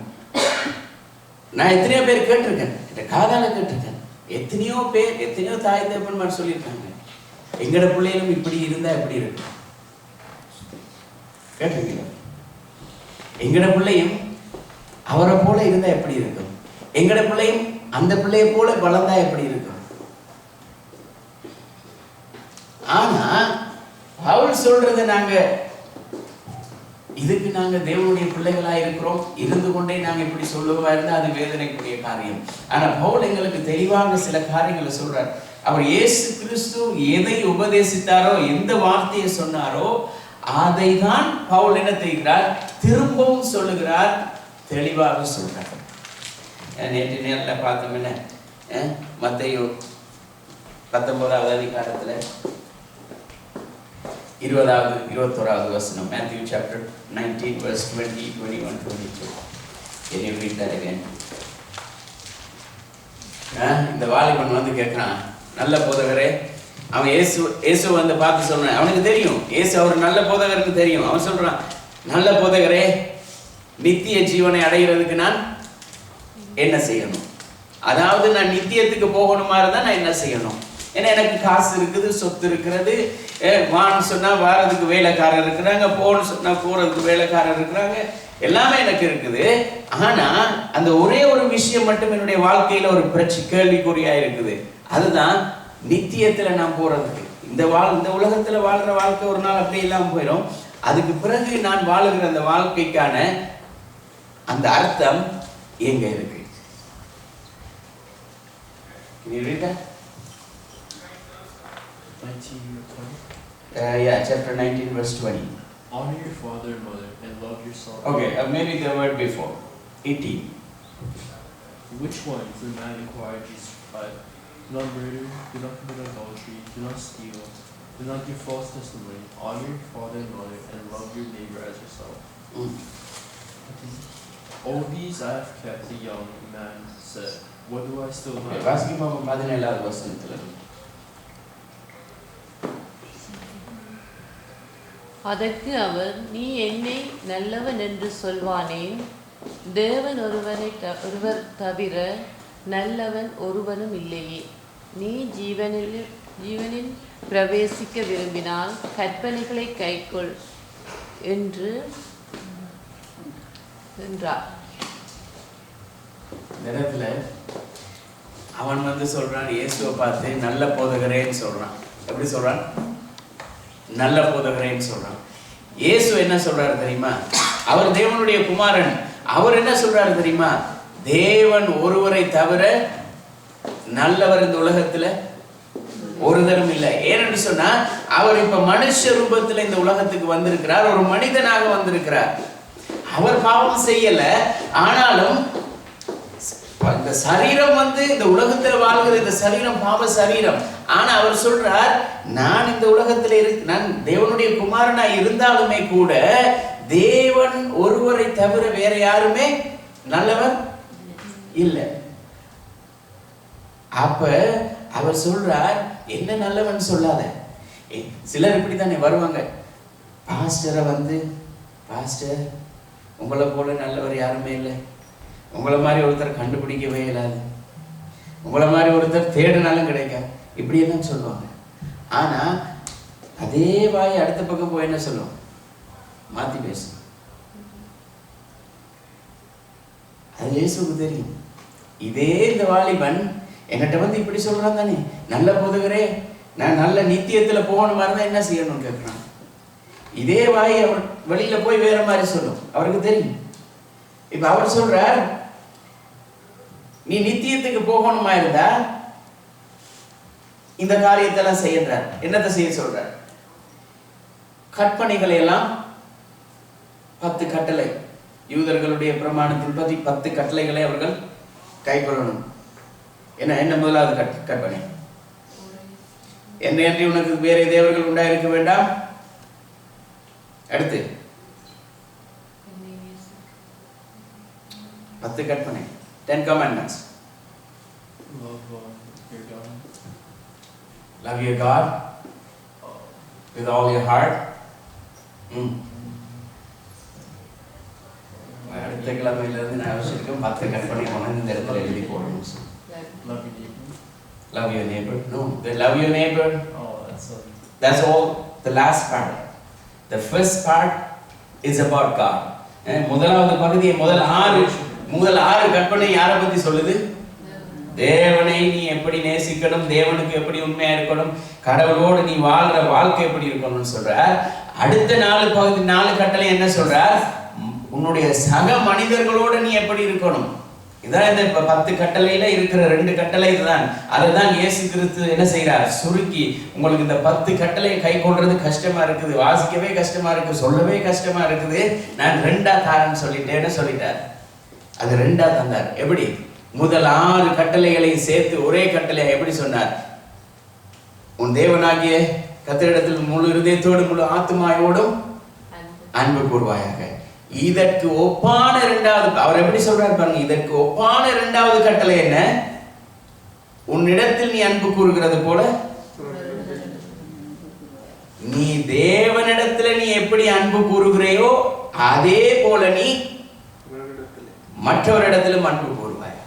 நான் எத்தனையோ பேர் கேட்டிருக்கேன், காதால கேட்டிருக்கேன், எத்தனையோ பேர் எத்தனையோ தாய் தகப்பன்மார் சொல்லியிருக்காங்க, எங்கட பிள்ளைகளும் இப்படி இருந்தா எப்படி இருக்கும் கேட்டிருக்கீங்க. எங்கட பிள்ளையும் அவரை போல இருந்தா எப்படி இருக்கும், எங்கட பிள்ளையும் அந்த பிள்ளையை போல வளர்ந்தா எப்படி இருக்கும். ஆனா பவுல் சொல்றது, நாங்க இதுக்கு நாங்க தேவனுடைய பிள்ளைகளா இருக்கிறோம், இருந்து கொண்டே நாங்க இப்படி சொல்லுவா இருந்தா அது வேதனைக்குரிய காரியம். ஆனா பவுல் எங்களுக்கு தெளிவாக சில காரியங்களை சொல்றார். அவர் இயேசு கிறிஸ்து எதை உபதேசித்தாரோ, எந்த வார்த்தையை சொன்னாரோ அதை தான் பவுல் என்ன செய்கிறார், திரும்பவும் சொல்லுகிறார், தெளிவாக சொல்றார். நேற்று நேரில் பார்த்தோம் என்ன, மத்தேயு 19வது அதிகாரத்துல 20வது 21வது வசனம், Matthew chapter 19 verse 20, 21, 22. Can you read that again? இந்த வாலிபன் வந்து கேட்கிறான், நல்ல போதகரே, அவன் இயேசு வந்து பார்த்து சொல்றான், அவனுக்கு தெரியும் இயேசு அவர் நல்ல போதகருக்கு தெரியும். அவன் சொல்றான், நல்ல போதகரே, நித்திய ஜீவனை அடைகிறதுக்கு நான் என்ன செய்யணும், அதாவது நான் நித்தியத்துக்கு போகணுமா இருந்தா நான் என்ன செய்யணும், ஏன்னா எனக்கு காசு இருக்குது, சொத்து இருக்கிறது, வான்னு சொன்னா வாரதுக்கு வேலைக்காரர் இருக்கிறாங்க, போன்னு சொன்னா போறதுக்கு வேலைக்காரர் இருக்கிறாங்க, எல்லாமே எனக்கு இருக்குது. ஆனா அந்த ஒரே ஒரு விஷயம் மட்டும் என்னுடைய வாழ்க்கையில ஒரு கேள்விக்குறியா இருக்குது. அதுதான் நித்தியத்துல நான் போறதுக்கு, இந்த உலகத்துல வாழ்ற வாழ்க்கை ஒரு நாள் அப்படி இல்லாம போயிடும். அதுக்கு பிறகு நான் வாழுகிற அந்த வாழ்க்கைக்கான அந்த அர்த்தம் எங்க இருக்கு? Can you read that? 19:20. Yeah, chapter 19, verse 20. Honor your father and mother and love your son. Okay, maybe the word before. 18. Which ones? The man inquired Jesus replied, do not murder, do not commit adultery, do not steal, do not give false testimony, honor your father and mother, and love your neighbor as yourself. All these I have kept, the young man said. What do I still have? வாசிக்குமா 17வது வசனத்துல. அதற்கு அவர், நீ என்னை நல்லவன் என்று சொல்வானேன்? தேவன் ஒருவர் தவிர நல்லவன் ஒருவனும் இல்லையே. நீ ஜீவனில் பிரவேசிக்க விரும்பினால் கற்பனைகளை கைக்கொள் என்றார். இந்த இடத்துல அவன் சொல்றான், இயேசுவை பார்த்து நல்ல போதகரேன்னு சொல்றான். எப்படி சொல்றான்? நல்ல போதகரேன்னு சொல்றான். இயேசு என்ன சொல்றாரு தெரியுமா? அவர் தேவனுடைய குமாரன். அவர் என்ன சொல்றாரு தெரியுமா? தேவன் ஒருவரை தவிர நல்லவர் இந்த உலகத்துல ஒருதரும் இல்லை. ஏனென்று சொன்னா அவர் இப்ப மனுஷ ரூபத்துல இந்த உலகத்துக்கு வந்திருக்கிறார், ஒரு மனிதனாக வந்திருக்கிறார். அவர் பாவம் செய்யல, ஆனாலும் இந்த சரீரம் இந்த உலகத்துல வாழ்கிற இந்த சரீரம் பாவ சரீரம். ஆனா அவர் சொல்றார், நான் இந்த உலகத்துல நான் தேவனுடைய குமாரனா இருந்தாலுமே கூட தேவன் ஒருவரை தவிர வேற யாருமே நல்லவர் இல்லை. அப்ப அவர் சொல்றார், என்ன நல்லவன் சொல்லாத. சிலர் இப்படித்தானே வருவாங்க, பாஸ்டரை பாஸ்டர் உங்களை போல நல்லவர் யாருமே இல்லை, உங்களை மாதிரி ஒருத்தர் கண்டுபிடிக்கவே இல்லாது, உங்களை மாதிரி ஒருத்தர் தேடினாலும் கிடைக்காது, இப்படியெல்லாம் சொல்லுவாங்க. ஆனா அதே வாய் அடுத்த பக்கம் போய் என்ன சொல்லுவோம்? மாத்தி பேசணும். அது இயேசுவுக்கு தெரியும். இதே இந்த வாலிபன் என்கிட்ட இப்படி சொல்றான் தானே, நல்ல போதகரே நான் நல்ல நித்தியத்துல போகணும் மாதிரி தான் என்ன செய்யணும்னு கேட்கிறான். இதே வாய் அவர் வெளியில போய் வேற மாதிரி சொல்லும், அவருக்கு தெரியும். இப்ப அவர் சொல்றார், நீ நித்தியத்துக்கு போகணுமா இருந்தா இந்த காரியத்தை எல்லாம் செய்யறார். என்னத்தை செய்ய சொல்றார்? கற்பனைகளை எல்லாம் 10 கட்டளை, யூதர்களுடைய பிரமாணத்தின் பத்தி 10 கட்டளைகளை அவர்கள் கை கொள்ளணும். என்ன முதலாவது கற்பனை? என்னையன்றி உனக்கு வேற தேவர்கள் உண்டாயிருக்க வேண்டாம். அடுத்து 10 கற்பனை, 10 commandments. Love your God with all your heart. அடுத்த கிழமையில இருந்து நான் யோசிச்சிருக்கேன் 10 கற்பனை கொண்டு இந்த இடத்துல எழுதி போடணும். Love your neighbor. No, they love your neighbor. Oh, that's all. The last part. The first part is about God. முதலாவது பகுதியை முதல் 6 கற்பனை யாரை பத்தி சொல்லுது? தேவனை நீ எப்படி நேசிக்கணும், தேவனுக்கு எப்படி உண்மையா இருக்கணும், கடவுளோடு நீ வாழ்ற வாழ்க்கை எப்படி இருக்கணும்னு சொல்றார். அடுத்த 4 கட்டளை என்ன சொல்றார்? உன்னுடைய சக மனிதர்களோடு நீ எப்படி இருக்கணும். இதான் இந்த 10 கட்டளையில இருக்கிற 2 கட்டளை இதுதான். அதுதான் இயேசு கிறிஸ்து என்ன செய்யறார்? சுருக்கி, உங்களுக்கு இந்த 10 கட்டளையை கை கொள்றது கஷ்டமா இருக்குது, வாசிக்கவே கஷ்டமா இருக்கு, சொல்லவே கஷ்டமா இருக்குது, நான் 2ஆ தாரன்னு சொல்லிட்டேன்னு சொல்லிட்டார். அது 2ஆ தந்தார். எப்படி? முதல் 6 கட்டளைகளையும் சேர்த்து ஒரே கட்டளையா எப்படி சொன்னார்? உன் தேவனாகிய கர்த்தரிடத்தில் முழு இருதயத்தோடு முழு ஆத்துமாவோடும் அன்பு கூர்வாயாக. இதற்கு ஒப்பான 2வது அவர் எப்படி சொல்றார் பாருங்க. இதற்கு ஒப்பான 2வது கட்டளை என்ன? உன்னிடத்தில் நீ அன்பு கூறுகிறது போல நீ தேவனிடத்துல நீ எப்படி அன்பு கூறுகிறாயோ அதே போல நீ மற்றவரிடத்திலும் அன்பு கூறுவாய்.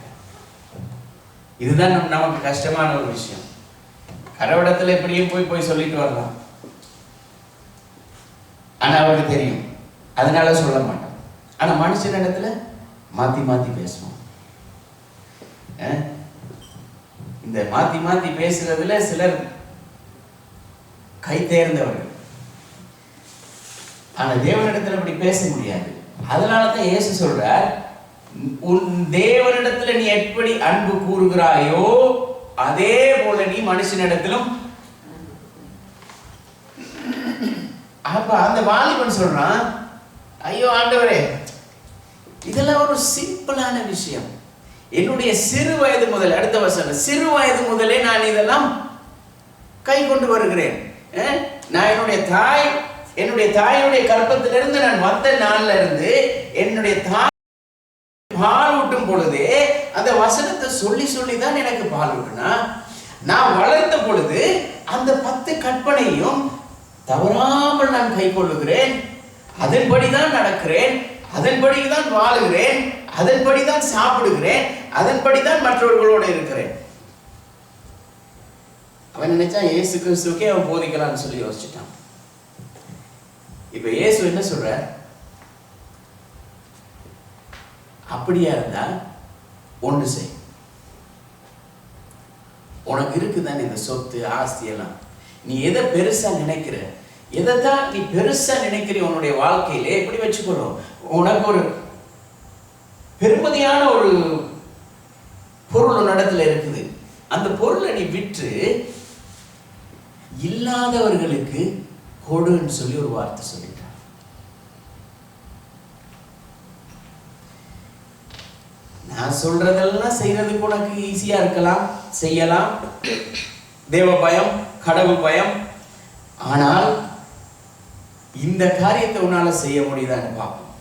இதுதான் நமக்கு கஷ்டமான ஒரு விஷயம். கடவுளிடத்துல எப்படியும் போய் சொல்லிட்டு வரலாம், ஆனா அவருக்கு தெரியும், அதனால சொல்ல மாட்டோம். ஆனா மனுஷனிடத்துல மாத்தி பேசுவோம். இந்த மாத்தி பேசுறதுல சிலர் கை தேர்ந்தவர்கள். ஆனா தேவனிடத்துல அப்படி பேச முடியாது. அதனாலதான் இயேசு சொல்றார், உன் தேவனிடத்துல நீ எப்படி அன்பு கூறுகிறாயோ அதே போல நீ மனுஷனிடத்திலும். அப்ப அந்த வாலிபன் சொல்றான், ஐயோ ஆண்டவரே, இதெல்லாம் ஒரு சிம்பிளான விஷயம். என்னுடைய சிறு வயது முதல், அடுத்த வசனம், சிறு வயது முதலே நான் இதெல்லாம் கை கொண்டு வருகிறேன். நான் என்னுடைய தாயுடைய கற்பத்திலிருந்து நான் வந்த நாள்ல இருந்து என்னுடைய தாய் பால் ஊட்டும் பொழுது அந்த வசனத்தை சொல்லி சொல்லிதான் எனக்கு பால் ஊட்டினா. நான் வளர்ந்த பொழுது அந்த 10 கற்பனையும் தவறாமல் நான் கை கொள்ளுகிறேன். அதன்படிதான் நடக்கிறேன், அதன்படிதான் வாழுகிறேன், அதன்படிதான் சாப்பிடுகிறேன், அதன்படிதான் மற்றவர்களோடு இருக்கிறேன். அவன் நினைச்சா இயேசு கிறிஸ்துக்கே அவன் போதிக்கலாம்னு சொல்லி யோசிச்சுட்டான். இப்ப இயேசு என்ன சொல்ற, அப்படியா இருந்தா ஒன்று செய். உனக்கு இருக்குதானே இந்த சொத்து ஆஸ்தி எல்லாம், நீ எதை பெருசா நினைக்கிற, எதைத்தான் நீ பெருசா நினைக்கிற உன்னுடைய வாழ்க்கையிலே எப்படி வச்சுக்கணும். உனக்கு ஒரு பெருமதியான ஒரு பொருள் உன்னிடத்துல இருக்குது. அந்த பொருளை நீ விற்று இல்லாதவர்களுக்கு கொடுன்னு சொல்லி ஒரு வார்த்தை சொல்லிட்டான். நான் சொல்றதெல்லாம் செய்யறதுக்கு உனக்கு ஈஸியா இருக்கலாம், செய்யலாம், தேவ பயம், கடவுள் பயம். ஆனால் இந்த காரியத்தை உன்னால செய்ய முடியுதான்னு பார்ப்போம்.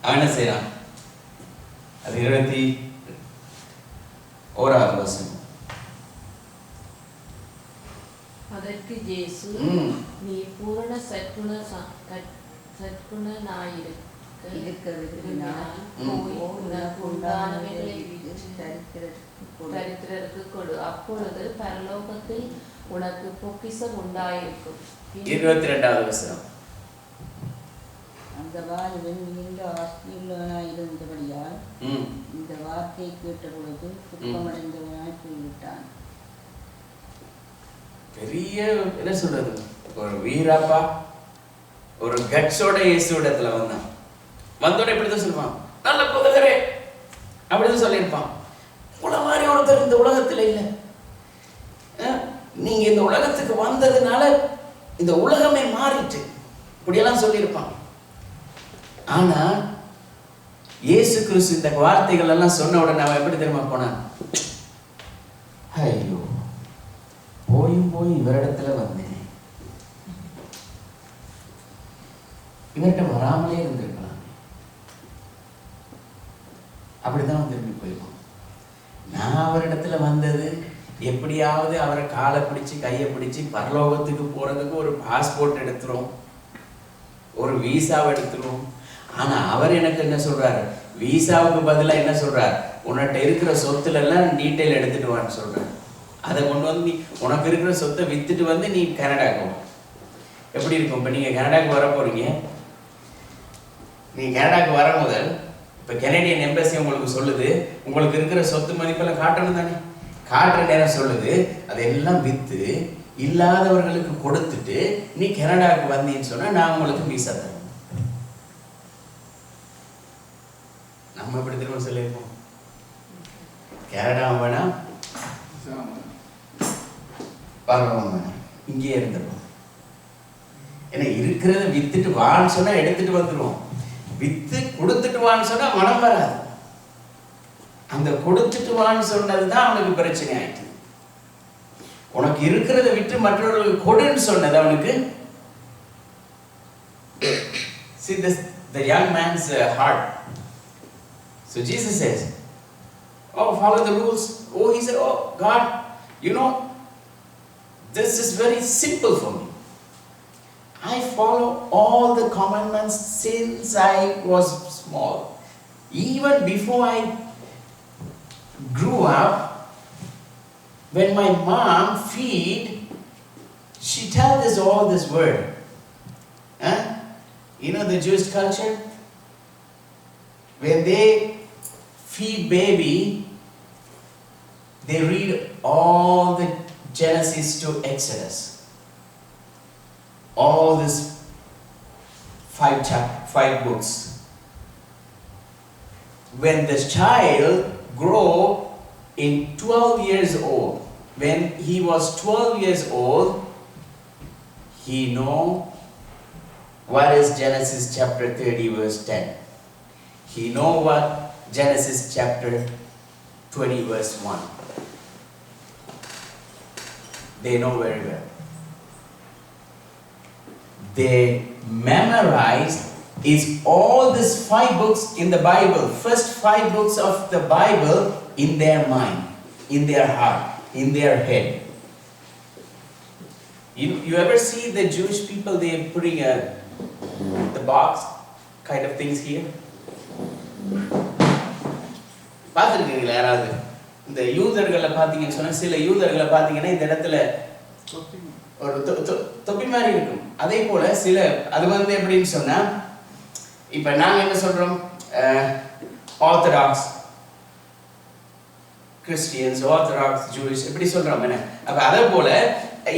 அவன் என்ன செய்யறான்? அது 21வது வசனம். அதற்கு இயேசு, நீ பூரண தரித்திரருக்கு கொடு, அப்பொழுது பரலோகத்தில் உனக்கு பொக்கிஷம் உண்டாயிருக்கும். 22வது வசனம். அந்த வாலிபன் மிகுந்த ஆஸ்தியுள்ளவனாய் இருந்தபடியால் இந்த வார்த்தையை கேட்ட பொழுது துக்கமடைந்தவனாய் போய்விட்டான். பெரிய என்ன சொல்றது, ஒரு வீராப்பா, ஒரு கட்ஸோட இயேசு இடத்துல வந்தான். வந்தோட எப்படிதான் சொல்லுவான், நல்ல புதகரே அப்படிதான் சொல்லியிருப்பான். உங்களை மாதிரி ஒருத்தர் இந்த உலகத்துல இல்லை. நீங்க இந்த உலகத்துக்கு வந்ததுனால இந்த உலகமே மாறிட்டு இப்படியெல்லாம் சொல்லியிருப்பான். ஆனா இயேசு கிறிஸ்து இந்த வார்த்தைகள் எல்லாம் சொன்ன உடனே அவன் எப்படி தெரியுமா போனான்? ஐயோ, போய் இவரிடத்துல வந்தேன், இவர்கிட்ட வராமலே இருந்திருக்கலாம். அப்படிதான் திரும்பி போயிருக்கோம். நான் அவரிடத்துல வந்தது எப்படியாவது அவரை காலை பிடிச்சு கையை பிடிச்சு பரலோகத்துக்கு போறதுக்கு ஒரு பாஸ்போர்ட் எடுத்துரும், ஒரு வீசாவை எடுத்துரும். ஆனா அவர் எனக்கு என்ன சொல்றாரு, வீசாவுக்கு பதிலா என்ன சொல்றாரு, உன்கிட்ட இருக்கிற சொத்துல எல்லாம் டீட்டெயில் எடுத்துட்டு வான்னு சொல்றாரு. அதை கொண்டு வந்து நீ உனக்கு இருக்கிற சொத்தை வித்துட்டு வந்து நீ கனடாக்கு. எப்படி இருக்கும்? இப்ப நீங்க கனடாக்கு வர போறீங்க. நீ கனடாக்கு வர முதல் இப்ப கனடியன் எம்பசி உங்களுக்கு சொல்லுது, உங்களுக்கு இருக்கிற சொத்து மதிப்பெல்லாம் காட்டணும் தானே. காட்டுற நேரம் சொல்லுது, அதெல்லாம் வித்து இல்லாதவர்களுக்கு கொடுத்துட்டு நீ கனடாக்கு வந்தீன்னு சொன்னா நான் உங்களுக்கு வீசா தரேன். நம்ம எப்படி திரும்ப சொல்லியிருப்போம், கனடா வேணாம், பரவாயில்ல வேணாம், இங்கே இருந்துடும். ஏன்னா இருக்கிறத வித்துட்டு வான்னு சொன்னா எடுத்துட்டு வந்துடுவோம். வித்து கொடுத்துட்டு வான்னு சொன்னா மனம் வராது. அந்த கொடுத்துட்டு வான்னு சொன்னதுதான் அவனுக்கு பிரச்சனை ஆயிட்டு. உனக்கு இருக்கிறத விட்டு மற்றவர்களுக்கு கொடுன்னு சொன்னது அவனுக்கு. See the young man's heart. So Jesus says, oh, follow the rules. Oh, he said, oh God, you know, this is very simple for me. I follow all the commandments since I was small. Even before I grew up, when my mom feed, she tells us all this word. You know the Jewish culture? When they feed baby, they read all the Genesis to Exodus. All these 5 books. When the child grew in 12 years old, when he was 12 years old, he know what is Genesis chapter 30 verse 10. He know what Genesis chapter 20 verse 1. They know very well. They memorized is all these 5 books in the Bible, first 5 books of the Bible in their mind, in their heart, in their head. You ever see the Jewish people, they are putting the box kind of things here? பார்த்துருக்கீங்களா யாராவது? இந்த யூதர்களை பார்த்தீங்கன்னு சொன்னால், சில யூதர்களை பார்த்தீங்கன்னா இந்த இடத்துல ஒரு தொப்பி மாதிரி இருக்கும். அதே போல சில அது வந்து எப்படின்னு சொன்னா, இப்ப நாங்க என்ன சொல்றோம், ஆர்த்தடாக்ஸ் கிறிஸ்டியன்ஸ், ஆர்த்தடாக்ஸ் ஜூயிஷ் இப்படி சொல்றோம் என்ன. அப்ப அதே போல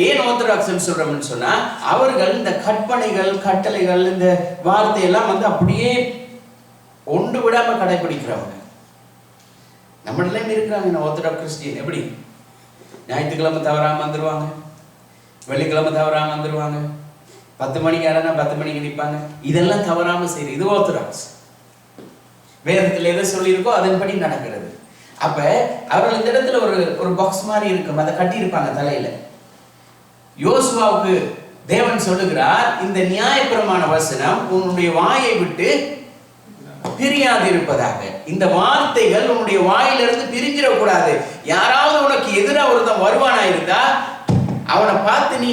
ஏன் ஆர்த்தடாக்ஸ் சொல்றோம்னு சொன்னா, அவர்கள் இந்த கற்பனைகள், கட்டளைகள், இந்த வார்த்தையெல்லாம் வந்து அப்படியே ஒன்று விடாம கடைபிடிக்கிறவங்க. நம்மளெல்லாம் இருக்கிறாங்க ஆர்த்தடாக்ஸ் கிறிஸ்டியன். எப்படி ஞாயிற்றுக்கிழமை தவறாம வந்துருவாங்க, வெள்ளிக்கிழமை தவறாம வந்துருவாங்க, 10 மணிக்கு யாரா 10 மணிக்கு நிற்பாங்க. இதெல்லாம் தவறாம செய்யுது. இது ஆர்த்தடாக்ஸ். வேதத்தில் எதை சொல்லியிருக்கோ அதன்படி நடக்கிறது. அப்ப அவர்கள் இந்த இடத்துல ஒரு பாக்ஸ் மாதிரி இருக்கும், அதை கட்டி இருப்பாங்க தலையில. யோசுவாவுக்கு தேவன் சொல்லுகிறார், இந்த நியாயப்பிரமாண வசனம் உன்னுடைய வாயை விட்டு பிரியாது இருப்பதாக. இந்த வார்த்தைகள் உன்னுடைய வாயிலிருந்து பிரிஞ்சிடக்கூடாது. யாராவது உனக்கு எதிராக ஒருத்தன் வருவானா இருந்தா அவனை பார்த்து நீ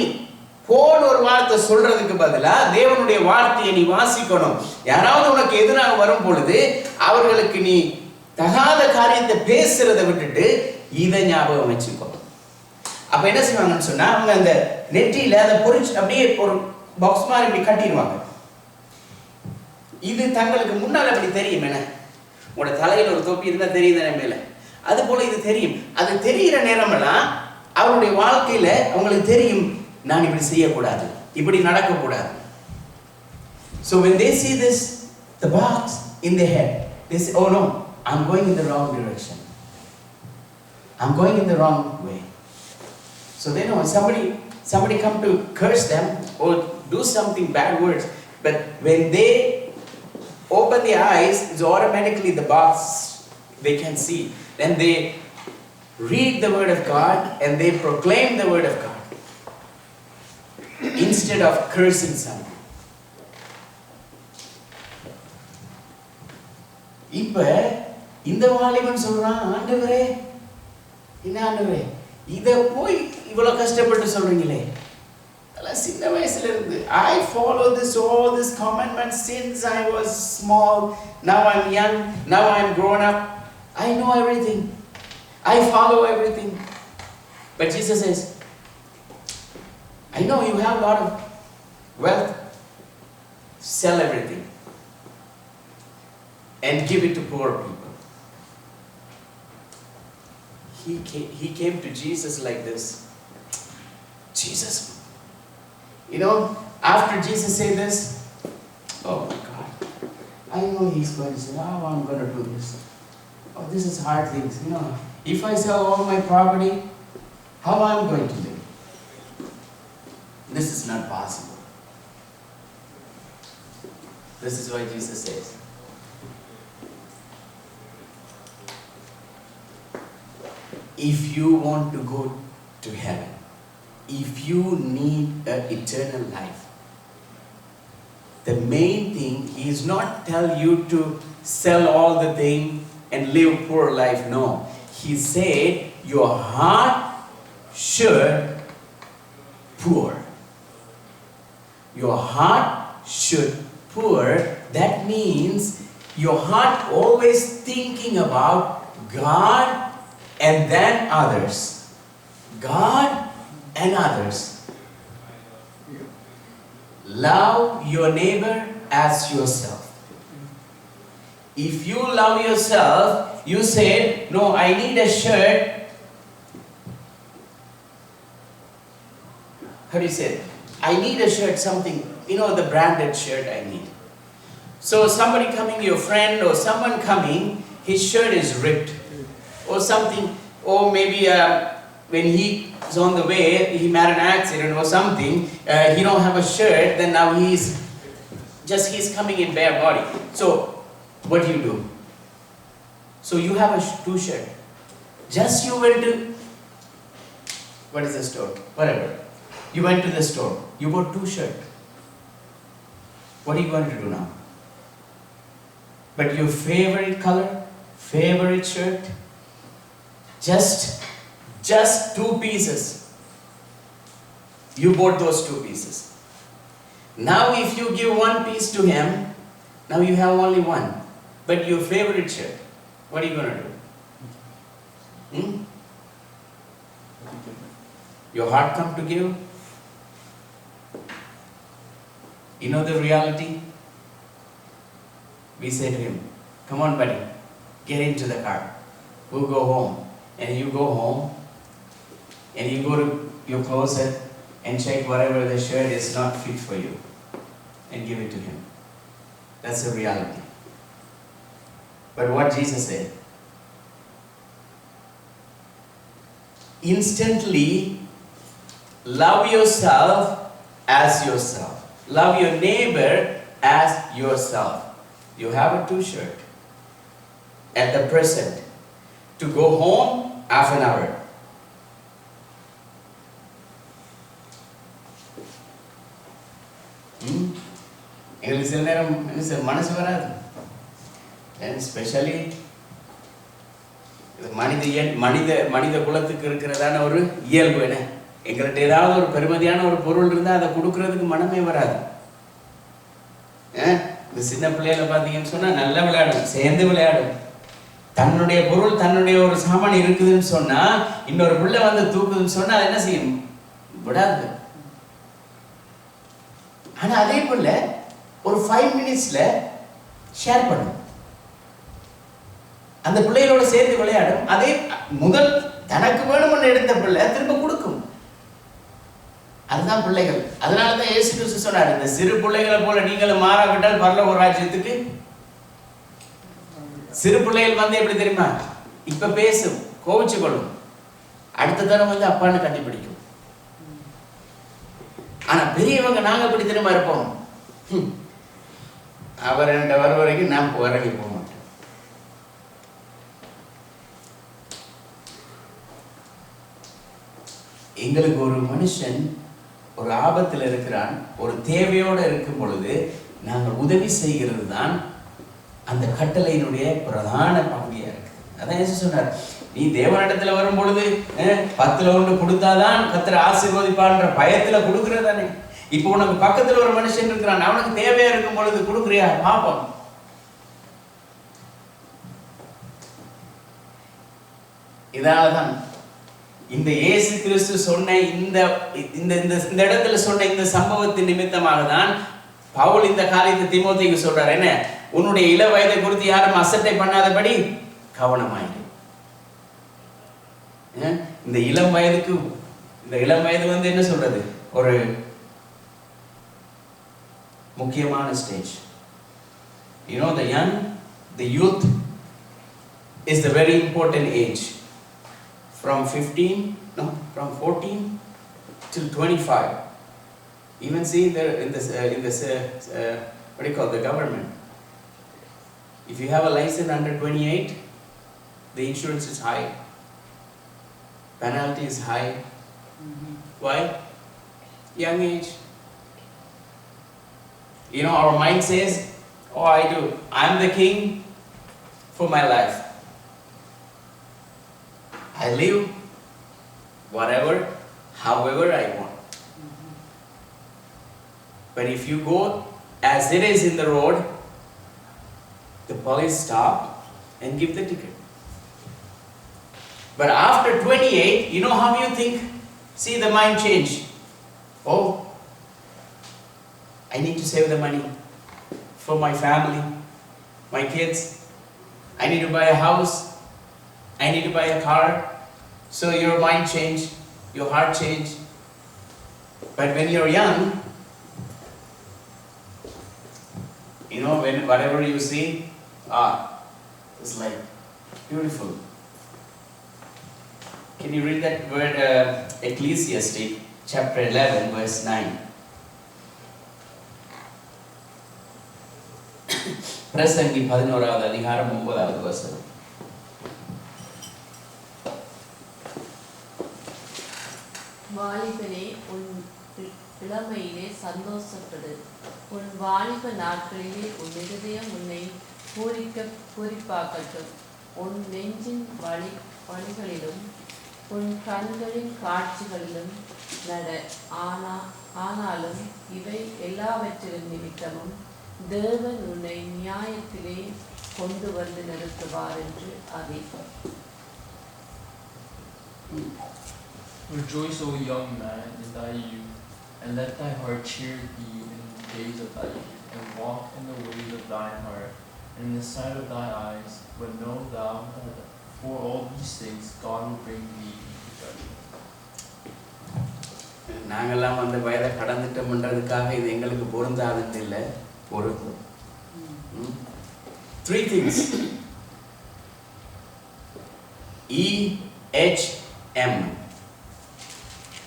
போல் ஒரு வார்த்தை சொல்றதுக்கு பதிலா தேவனுடைய வார்த்தையை நீ வாசிக்கணும். யாராவது உனக்கு எதிராக வரும் பொழுது அவர்களுக்கு நீ தகாத காரியத்தை பேசுறதை விட்டுட்டு இதை ஞாபகம் வச்சுக்கோ. அப்ப என்ன செய்வாங்கன்னு சொன்னா, அவங்க அந்த நெற்றியில அதை பொறிச்சு அப்படியே ஒரு பாக்ஸ் மாதிரி இப்படி கட்டிடுவாங்க. இது தங்களுக்கு முன்னால் அப்படி தெரியும். என்ன, உங்களோட தலையில் ஒரு தொப்பி இருந்தா தெரியுது மேல, அது போல இது தெரியும். அது தெரிகிற நேரமெல்லாம் அவருடைய வாழ்க்கையில அவங்களுக்கு தெரியும், நான் இப்படி செய்யக்கூடாது, இப்படி நடக்கக்கூடாது. So when they see this, the box in their head, they say, oh no, I'm going in the wrong direction. I'm going in the wrong way. So they know somebody come to curse them or do something bad words, but when they open their eyes, it's automatically the box they can see. Then they read the word of God and they proclaim the word of God instead of cursing someone. இப்ப இந்த வாலிபன் சொல்றான், ஆண்டவரே என்ன ஆண்டவரே இத போய் இவ்வளவு கஷ்டப்பட்டு சொல்றீங்களே. அதெல்லாம் சின்ன வயசுல இருந்து I follow all this commandments since I was small. Now I'm young, now I'm grown up. I know everything. I follow everything. But Jesus says, I know you have a lot of wealth. Sell everything and give it to poor people. He came to Jesus like this. Jesus, you know, after Jesus said this, oh my God, I know he's going to say, oh, I'm going to do this. Oh, this is hard things, you know. If I sell all my property, how I'm going to live? This is not possible. This is why Jesus says, if you want to go to heaven, if you need an eternal life, the main thing, he is not tell you to sell all the thing and live poor life. No, he said your heart should poor. Your heart should poor. That means your heart always thinking about God and then others. God and others. Love your neighbor as yourself. If you love yourself, you say, no, I need a shirt how do you say it? I need a shirt, something, the branded shirt I need. So somebody coming, your friend or someone coming, his shirt is ripped or something, or maybe when he is on the way, he had an accident or something, he don't have a shirt, then now he's coming in bare body. So what do? So you have two shirt. Just you went to, what is the store? Whatever. You went to the store. You bought two shirt. What are you going to do now? But your favorite color, favorite shirt, just two pieces. You bought those two pieces. Now if you give one piece to him, now you have only one. But your favorite shirt, what are you going to do? Your heart come to give? You know the reality? We say to him, come on buddy, get into the car. We'll go home. And you go home, and you go to your closet and check whatever the shirt is not fit for you and give it to him. That's the reality. But what Jesus said, instantly love yourself as yourself. Love your neighbor as yourself. You have a two shirt at the present. To go home, half an hour. எங்களுக்கு சில நேரம் மனசு வராது. Especially மனித குலத்துக்கு இருக்கிறதான ஒரு இயல்பு என்ன, எங்கள்கிட்ட ஏதாவது ஒரு பெருமதியான ஒரு பொருள் இருந்தால் அதை கொடுக்கறதுக்கு மனமே வராது. இந்த சின்ன பிள்ளைகளை பார்த்தீங்கன்னு சொன்னால் நல்லா விளையாடும், சேர்ந்து விளையாடும். தன்னுடைய பொருள், தன்னுடைய ஒரு சாமான் இருக்குதுன்னு சொன்னா இன்னொரு பிள்ளை வந்து தூக்குதுன்னு சொன்னா அது என்ன செய்யும்? விடாது. ஆனா அதே போல ஒரு 5 minutesல ஷேர் பண்ணும். அந்த பிள்ளைகளோட சேர்ந்து விளையாடும். அதே முதல் தனக்கு வேணும்னு எடுத்த பிள்ளை திரும்ப கொடுக்கும். அதுதான் பிள்ளைகள். அதனாலதான் இயேசு கிறிஸ்து சொன்னார், இந்த சிறு பிள்ளைகளை போல நீங்களும் மாறாவிட்டால் பரலோக ராஜ்யத்துக்கு. சிறு பிள்ளைகள் வந்து எப்படி தெரியுமா? இப்ப பேசும், கோவிச்சு கொள்ளும், அடுத்த தரம் வந்து அப்பான்னு கட்டி பிடிக்கும். ஆனா பெரியவங்க நாங்க எப்படி தெரியுமா இருப்போம்? அவர் என்கிட்ட வர வரைக்கும் நான் இறங்கி போக மாட்டேன். எங்களுக்கு ஒரு மனுஷன் ஒரு ஆபத்தில் இருக்கிறான், ஒரு தேவையோடு இருக்கும் பொழுது நாங்கள் உதவி செய்கிறது தான் அந்த கட்டளையினுடைய பிரதான பகுதியா இருக்கு. அதான் இயேசு சொன்னார், நீ தேவனிடத்துல வரும் பொழுது 10ல் 1 கொடுத்தாதான் கர்த்தர் ஆசீர்வதிப்பார்ன்ற பயத்துல கொடுக்கறதானே. இப்போ உனக்கு பக்கத்துல ஒரு மனுஷன் இருக்கிறான், அவனுக்கு தேவையா இருக்கும் பொழுது கொடுக்குறியா? பாப்போம். இதனால்தான் இந்த இயேசு கிறிஸ்து சொன்ன இந்த இடத்துல சொன்ன இந்த சம்பவத்தின் நிமித்தமாக தான் பவுல் இந்த காரியத்தை தீமோத்தேயுக்கு சொல்றார். என்ன? உன்னுடைய இள வயதை குறித்து யாரும் அசட்டை பண்ணாதபடி கவனமாயிரு. இந்த இளம் வயது வந்து என்ன சொல்றது? ஒரு முக்கியமான stage. the youth is the very important age. From 14 till 25. Even see there in this what do you call the government? If you have a license under 28, the insurance is high, penalty is high. Why? Young age. Our mind says, oh, I'm the king for my life. I live whatever, however I want. But if you go as it is in the road, the police stop and give the ticket. But after 28, you know how you think? See the mind change. Oh, I need to save the money for my family, my kids. I need to buy a house. I need to buy a car. So your mind change, your heart change. But when you're young, you know, when whatever you see, it's like beautiful. Can you read that word, Ecclesiastes, chapter 11, verse 9? பிரசங்கி 11வது அதிகாரம் 9வது வசனம். வாலிபனே, உன் இளமையிலே சந்தோஷப்படு. உன் வாலிப நாட்களிலே உன் இருதயம் உன்னை பூரிப்பாக்கட்டும். உன் நெஞ்சின் வழிகளிலும் உன் கண்களின் காட்சிகளிலும் நட. ஆனாலும் இவை எல்லாவற்றிலும் நிமித்தமும் தேவன் உன்னை நியாயத்திலே கொண்டு வந்து நிறுத்துவார் என்று அறிவார். Rejoice, O young man, in thy youth, and let thy heart cheer thee in the days of thy youth, and walk in the ways of thine heart, and in the sight of thy eyes, but know thou that for all these things God will bring thee into judgment. நாங்கெல்லாம் அந்த வயதை கடந்துட்டோம்ன்றதுக்காக இது எங்களுக்கு பொருந்தாதுன்னு இல்லை, பொருந்தும். 3 things. EHM.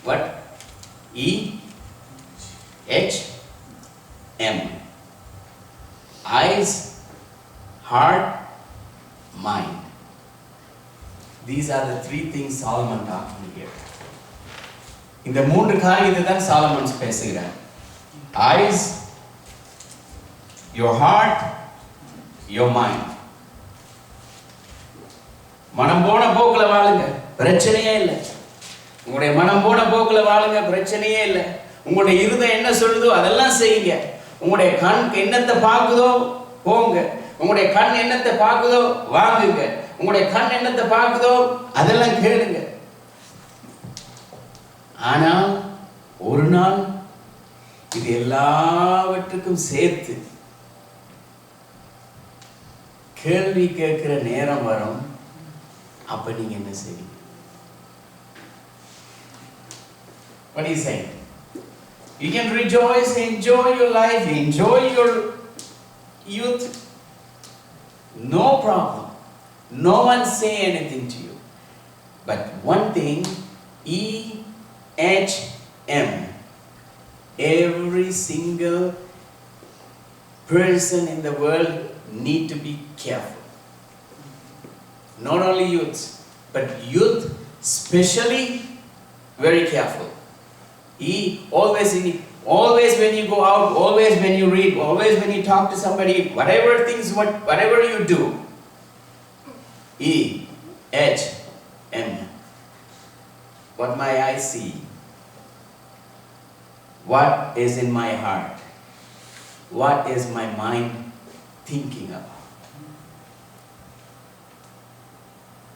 What? EHM. Eyes, heart, mind. These are the 3 things Solomon talking here. இந்த 3 காரியத்தை தான் சாலமன் பேசுகிறார். Eyes, your heart, your mind. மனம் போன போக்குல வாழுங்க, பிரச்சனையே இல்லை. உங்களுடைய மனம் போன போக்குல வாழுங்க, பிரச்சனையே இல்லை. உங்களுடைய இருதயம் என்ன சொல்லுதோ அதெல்லாம் செய்யுங்க. உங்களுடைய கண் என்னத்தை பார்க்குதோ போங்க. உங்களுடைய கண் என்னத்தை பார்க்குதோ வாங்குங்க. உங்களுடைய கண் என்னத்தை பார்க்குதோ அதெல்லாம் கேளுங்க. ஆனால் ஒரு நாள் இது எல்லாவற்றுக்கும் சேர்த்து கேள்வி கேட்கிற நேரம் வரும். அப்ப நீங்க என்ன செய்வீங்க? What are you saying? You can rejoice, enjoy your life, enjoy your youth. No problem. No one say anything to you. But one thing, EHM. Every single person in the world need to be careful. Not only youths, but youth especially very careful. Always when you go out, always when you read, always when you talk to somebody, whatever you do, EHM. What my eyes see, what is in my heart, what is my mind thinking about.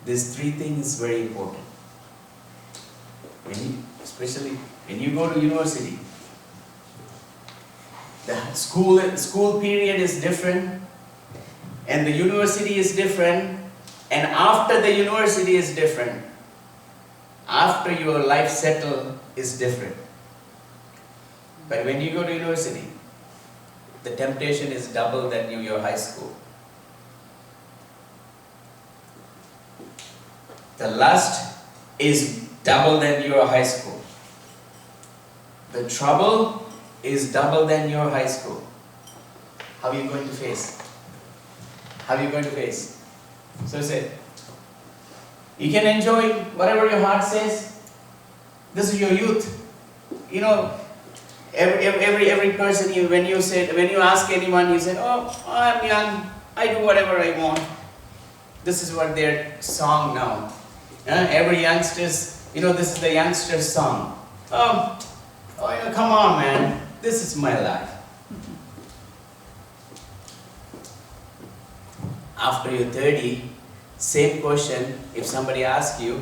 These 3 things is very important. Especially when you go to university, the school period is different, and the university is different, and after the university is different. After your life settle is different. But when you go to university, the temptation is double than your high school. The lust is double than your high school. The trouble is double than your high school. How are you going to face? How are you going to face? So say, you can enjoy whatever your heart says. This is your youth. You know, every person, when you ask anyone, you say, oh, I'm young, I do whatever I want. This is what their song now. Every youngsters, this is the youngster's song. Come on, man, this is my life. After you're 30, same question, if somebody asks you,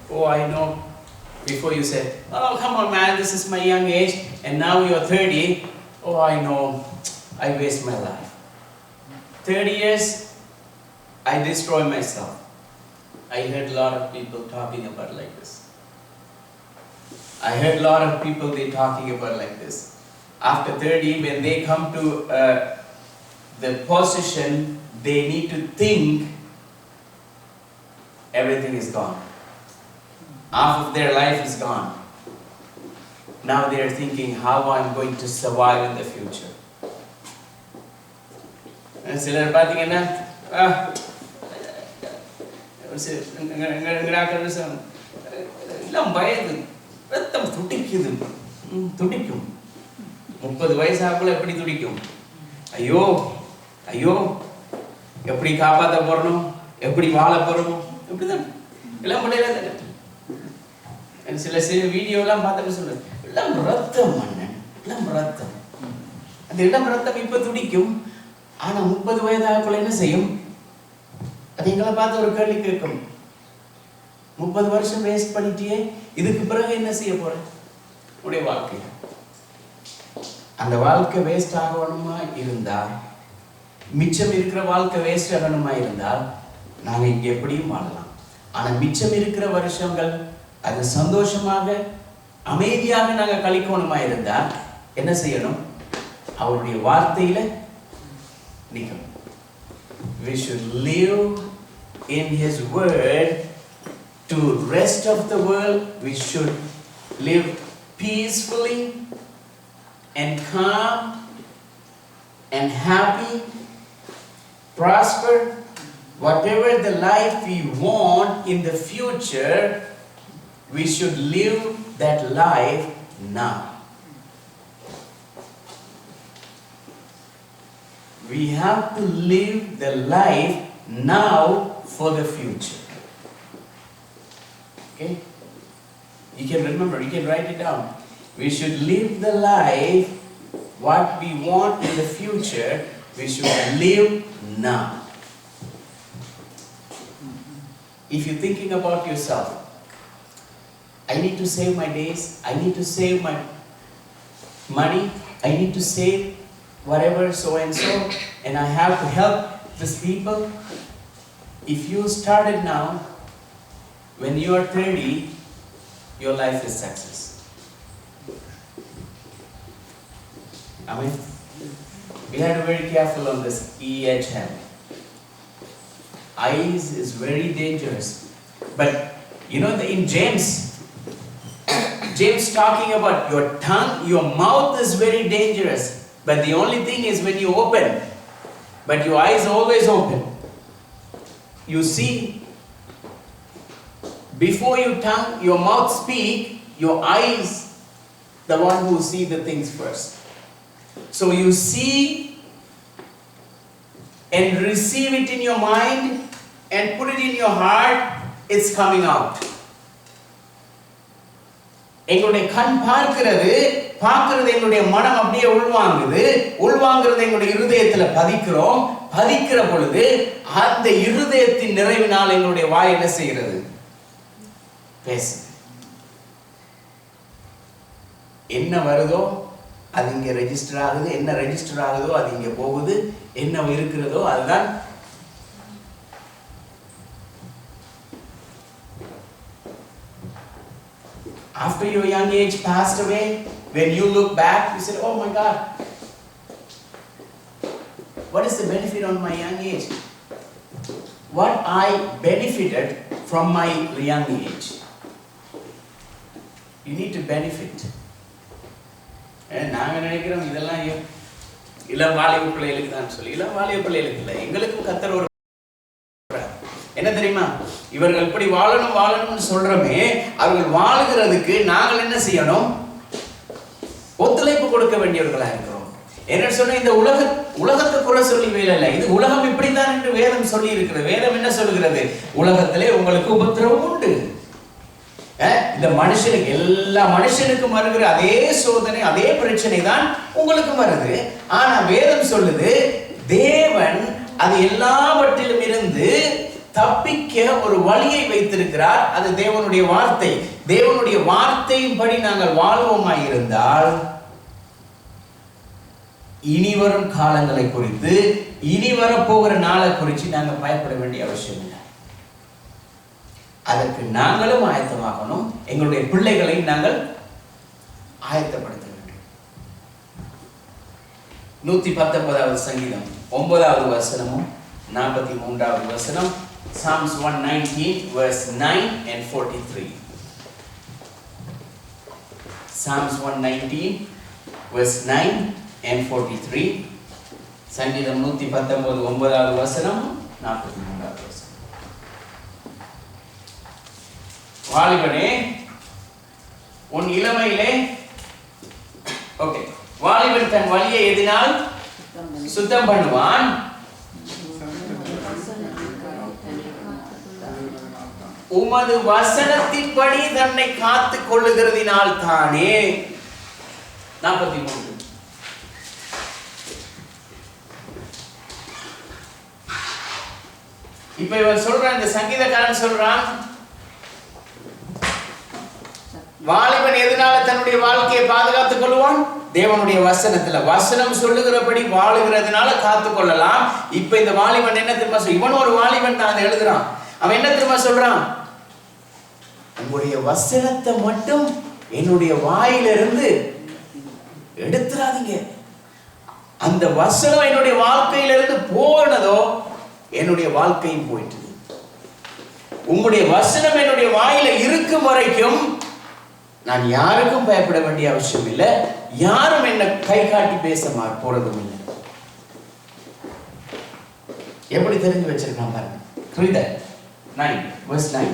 oh, I know, before you said, oh, come on, man, this is my young age, and now you're 30, oh, I know, I waste my life. 30 years, I destroy myself. I heard a lot of people talking about like this. I heard a lot of people they talking about like this. After 30, when they come to the position, they need to think everything is gone. Half of their life is gone. Now they are thinking how I'm going to survive in the future. சிலர் பார்த்தீங்கன்னா எல்லாம் வயது ரத்தம் துடிக்குது, துடிக்கும். 30 வயசாக்குள்ள எப்படி துடிக்கும்? ஐயோ ஐயோ, எப்படி காப்பாற்ற போறணும், எப்படி வாழ போறணும், இப்படிதான் எல்லாம் பண்ணல. சில வீடியோலாம் பார்த்துட்டு சொல்றேன், எல்லாம் ரத்தம் மன்னன், எல்லாம் ரத்தம். அந்த இளம் ரத்தம் இப்ப துடிக்கும். ஆனா 30 வயதாக்குள்ள என்ன செய்யும்? அது எங்களை பார்த்து ஒரு கேள்வி கேட்கும், 30 வருஷம் வேஸ்ட் பண்ணிட்டியே, இதுக்கு பிறகு என்ன செய்ய போற உடைய வாழ்க்கை? அந்த வாழ்க்கை வேஸ்ட் ஆகணுமா இருந்தா, மிச்சம் இருக்கிற வாழ்க்கை வேஸ்ட் ஆகணுமா இருந்தால் நாங்க இங்க எப்படியும் வாழலாம். ஆனா மிச்சம் இருக்கிற வருஷங்கள் அது சந்தோஷமாக அமைதியாக நாங்க கழிக்கணுமா இருந்தா என்ன செய்யணும்? அவருடைய வார்த்தையில நிக்கணும். We should live in His word. To rest of the world, we should live peacefully and calm and happy, prosper. Whatever the life we want in the future, we should live that life now. We have to live the life now for the future. Okay? You can remember, you can write it down. We should live the life, what we want in the future, we should live now. If you're thinking about yourself, I need to save my days, I need to save my money, I need to save whatever so and so, and I have to help these people. If you started now, when you are 30, your life is success. Amen. We have to be very careful on this EHM. Eyes is very dangerous. But you know, in James talking about your tongue, your mouth is very dangerous. But the only thing is when you open, but your eyes always open. You see, before your tongue, your mouth speak, your eyes, the one who see the things first. So you see and receive it in your mind and put it in your heart, it's coming out. எங்களுடைய கண் பார்க்கிறது எங்களுடைய மனம் அப்படியே உள்வாங்குறது எங்களுடைய இருதயத்துல பதிக்கிற பொழுது அந்த இருதயத்தின் நிறைவினால் எங்களுடைய வாய் என்ன செய்கிறது? பேசுது. என்ன வருதோ அது இங்க ரெஜிஸ்டர் ஆகுது, என்ன ரெஜிஸ்டர் ஆகுதோ அது இங்க போகுது, என்ன இருக்கிறதோ அதுதான். After your young age passed away, when you look back, you said, oh my God, what is the benefit on my young age? What I benefited from my young age. You need to benefit. நாங்க நினைக்கிறோம் இதெல்லாம் இளம் வாலிப பிள்ளைகளுக்கு தான் சொல்லி, இளம் வாலிப பிள்ளைகளுக்கு இல்லை, எங்களுக்கும் கர்த்தர் ஒரு என்ன தெரியுமா? இவர்கள் இப்படி வாழணும்னு சொல்றோமே, அவர்கள் வாழுகிறதுக்கு நாங்கள் என்ன செய்யணும்? ஒத்துழைப்பு கொடுக்க வேண்டியவர்களா இருக்கிறோம். என்ன சொன்ன, இந்த உலகத்தை குறை சொல்லி வேலை இல்லை, இது உலகம் இப்படித்தான் என்று வேதம் சொல்லி இருக்கிறது. வேதம் என்ன சொல்லுகிறது? உலகத்திலே உங்களுக்கு உபத்திரவம் உண்டு. இந்த மனுஷனுக்கு, எல்லா மனுஷனுக்கும் வருகிற அதே சோதனை, அதே பிரச்சனை தான் உங்களுக்கும் வருது. ஆனா வேதம் சொல்லுது, தேவன் அது எல்லாவற்றிலும் இருந்து தப்பிக்க ஒரு வழியை வைத்திருக்கிறார். அது தேவனுடைய வார்த்தை. தேவனுடைய வார்த்தையின்படி நாங்கள் வாழ்வோமாய் இருந்தால் இனி வரும் காலங்களை குறித்து, இனி வரப்போகிற நாளை குறித்து நாங்கள் பயப்பட வேண்டிய அவசியம் இல்லை. அதற்கு நாங்களும் ஆயத்தமாகணும், எங்களுடைய பிள்ளைகளை நாங்கள் ஆயத்தப்படுத்த வேண்டும். 119வது சங்கீதம் 9வது வசனமும் 43வது வசனம். Psalms 119 verse 9 and 43. Psalms 119 verse 9 and 43. சங்கீதம் 119 9வது வசனம் 43வது வசனம். வாலிபனே உன் இளமையிலே ஓகே வாலிபன் தன் வழியை எதினால் சுத்தம் பண்ணுவான், உமது வசனத்தின்படி தன்னை காத்துக் கொள்ளுகிறதினால் தானே. 43. இப்ப இவன் சொல்றான், இந்த சங்கீதக்காரன் சொல்றான், வாலிபன் எதனால தன்னுடைய வாழ்க்கையை பாதுகாத்துக் கொள்வான்? தேவனுடைய வசனத்துல. வசனம் சொல்லுகிறபடி வாழுகிறதுனால காத்துக் கொள்ளலாம். இப்ப இந்த வாலிபன் என்ன தெரியுமா இவன் ஒரு வாலிபன் தான் அதை எழுதுறான். அவன் என்ன தெரியுமா சொல்றான்? உங்களுடைய வசனத்தை மட்டும் என்னுடைய வாயிலிருந்து எடுத்துறாதீங்க. அந்த வசனம் என்னுடைய வாழ்க்கையிலிருந்து போனதோ என்னுடைய வாழ்க்கையும் போயிட்டு. உங்களுடைய வசனம் என்னுடைய வாயில இருக்கும் வரைக்கும் நான் யாருக்கும் பயப்பட வேண்டிய அவசியம் இல்லை. யாரும் என்ன கை காட்டி பேச போறதும் இல்லை. எப்படி தெரிஞ்சு வச்சிருக்கான் பாருங்க. Read that. 9 verse 9.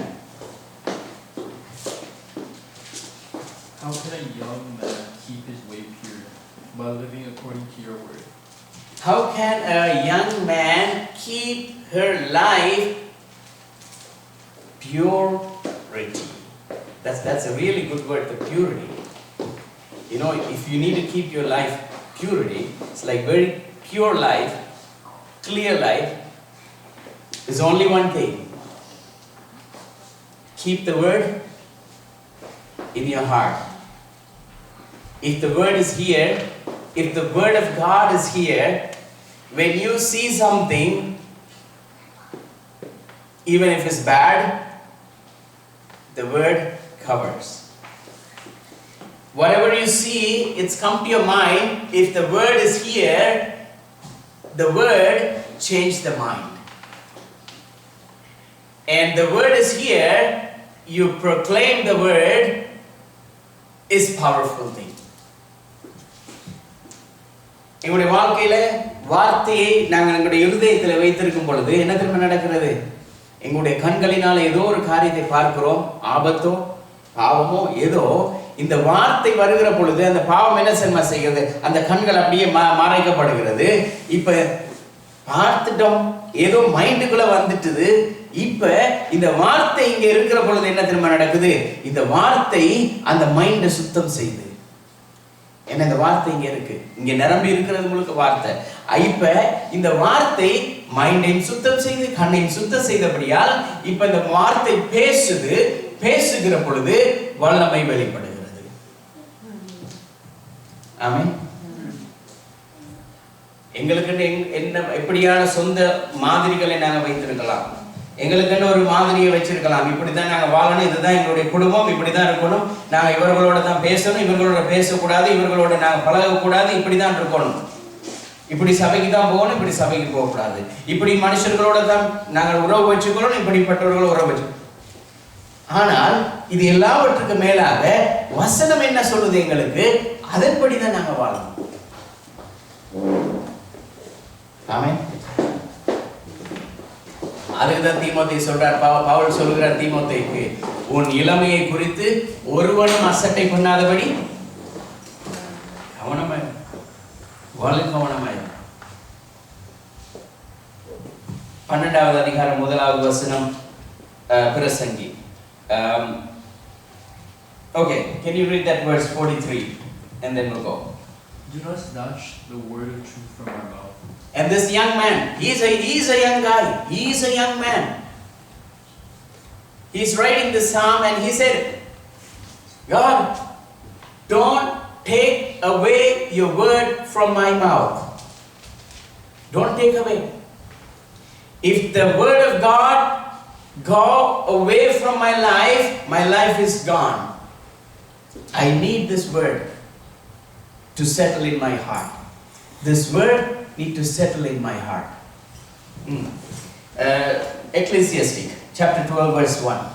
How can a young man keep his way pure by living according to your word? How can a young man keep her life purity? That's a really good word, the purity. You know, if you need to keep your life purity, it's like very pure life, clear life. There's only one thing. Keep the word in your heart. If the word is here, if the word of God is here, when you see something, even if it's bad, the word covers. Whatever you see, it's come to your mind. If the word is here, the word changes the mind. And the word is here, you proclaim the word, is powerful thing. எங்களுடைய வாழ்க்கையில வார்த்தையை நாங்கள் எங்களுடைய இருதயத்தில் வைத்திருக்கும் பொழுது என்ன திரும்ப நடக்கிறது? எங்களுடைய கண்களினால ஏதோ ஒரு காரியத்தை பார்க்கிறோம், ஆபத்தோ பாவமோ ஏதோ. இந்த வார்த்தை வருகிற பொழுது அந்த பாவம் என்ன செய்கிறது? அந்த கண்கள் அப்படியே மறைக்கப்படுகிறது. இப்ப பார்த்துட்டோம், ஏதோ மைண்டுக்குள்ள வந்துட்டுது. இப்ப இந்த வார்த்தை இங்க இருக்கிற பொழுது என்ன திரும்ப நடக்குது? இந்த வார்த்தை அந்த மைண்டை சுத்தம் செய்யுது. என்ன, இந்த வார்த்தை இங்க இருக்கு, இங்க நிரம்பி இருக்கிறது முழுக்க வார்த்தை. இப்ப இந்த வார்த்தை மைண்டையும் சுத்தம் செய்து கண்ணையும் சுத்தம் செய்தபடியால் இப்ப இந்த வார்த்தை பேசுது. பேசுகிற பொழுது வல்லமை வெளிப்படுகிறது. ஆமென். எங்களுக்கு என்ன எப்படியான சொந்த மாதிரிகளை நாங்க வைத்திருக்கலாம். எங்களுக்கு ஒரு மாதிரியை வச்சிருக்கலாம். இப்படித்தான் நாங்க வாழணும், இதுதான் எங்களுடைய குடும்பம், இப்படிதான் இருக்கணும், நாங்க இவர்களோட தான் பேசணும், இவர்களோட பேசக்கூடாது, இவர்களோட நாங்க பழகக்கூடாது, இப்படிதான் இருக்கணும், இப்படி சபைக்கு தான் போகணும், இப்படி சபைக்கு போகக்கூடாது, இப்படி மனுஷர்களோட தான் நாங்கள் உறவு வச்சுக்கணும், இப்படிப்பட்டவர்களோட உறவு வச்சு. ஆனால் இது எல்லாவற்றுக்கு மேலாக வசனம் என்ன சொல்லுது எங்களுக்கு? அதன்படிதான் நாங்க வாழணும். ஆமென். அதுக்குதான் தீமோத்தேயு சொல்றார், பவுல் சொல்கிறார் தீமோத்தேயுக்கு, உன் இளமையை குறித்து ஒருவனும் அசட்டை பண்ணாதபடி கவனமாய் கவனமாய். 12வது அதிகாரம் 1வது வசனம் பிரசங்கி. Okay, can you read that verse 43 and then we'll go. Do not snatch the word of truth from our mouth. And this young man, he's a young guy. He's a young man. He's writing this psalm and he said, God, don't take away your word from my mouth. Don't take away. If the word of God go away from my life is gone. I need this word. to settle in my heart. This word need to settle in my heart. Ecclesiastic chapter 12 verse 1.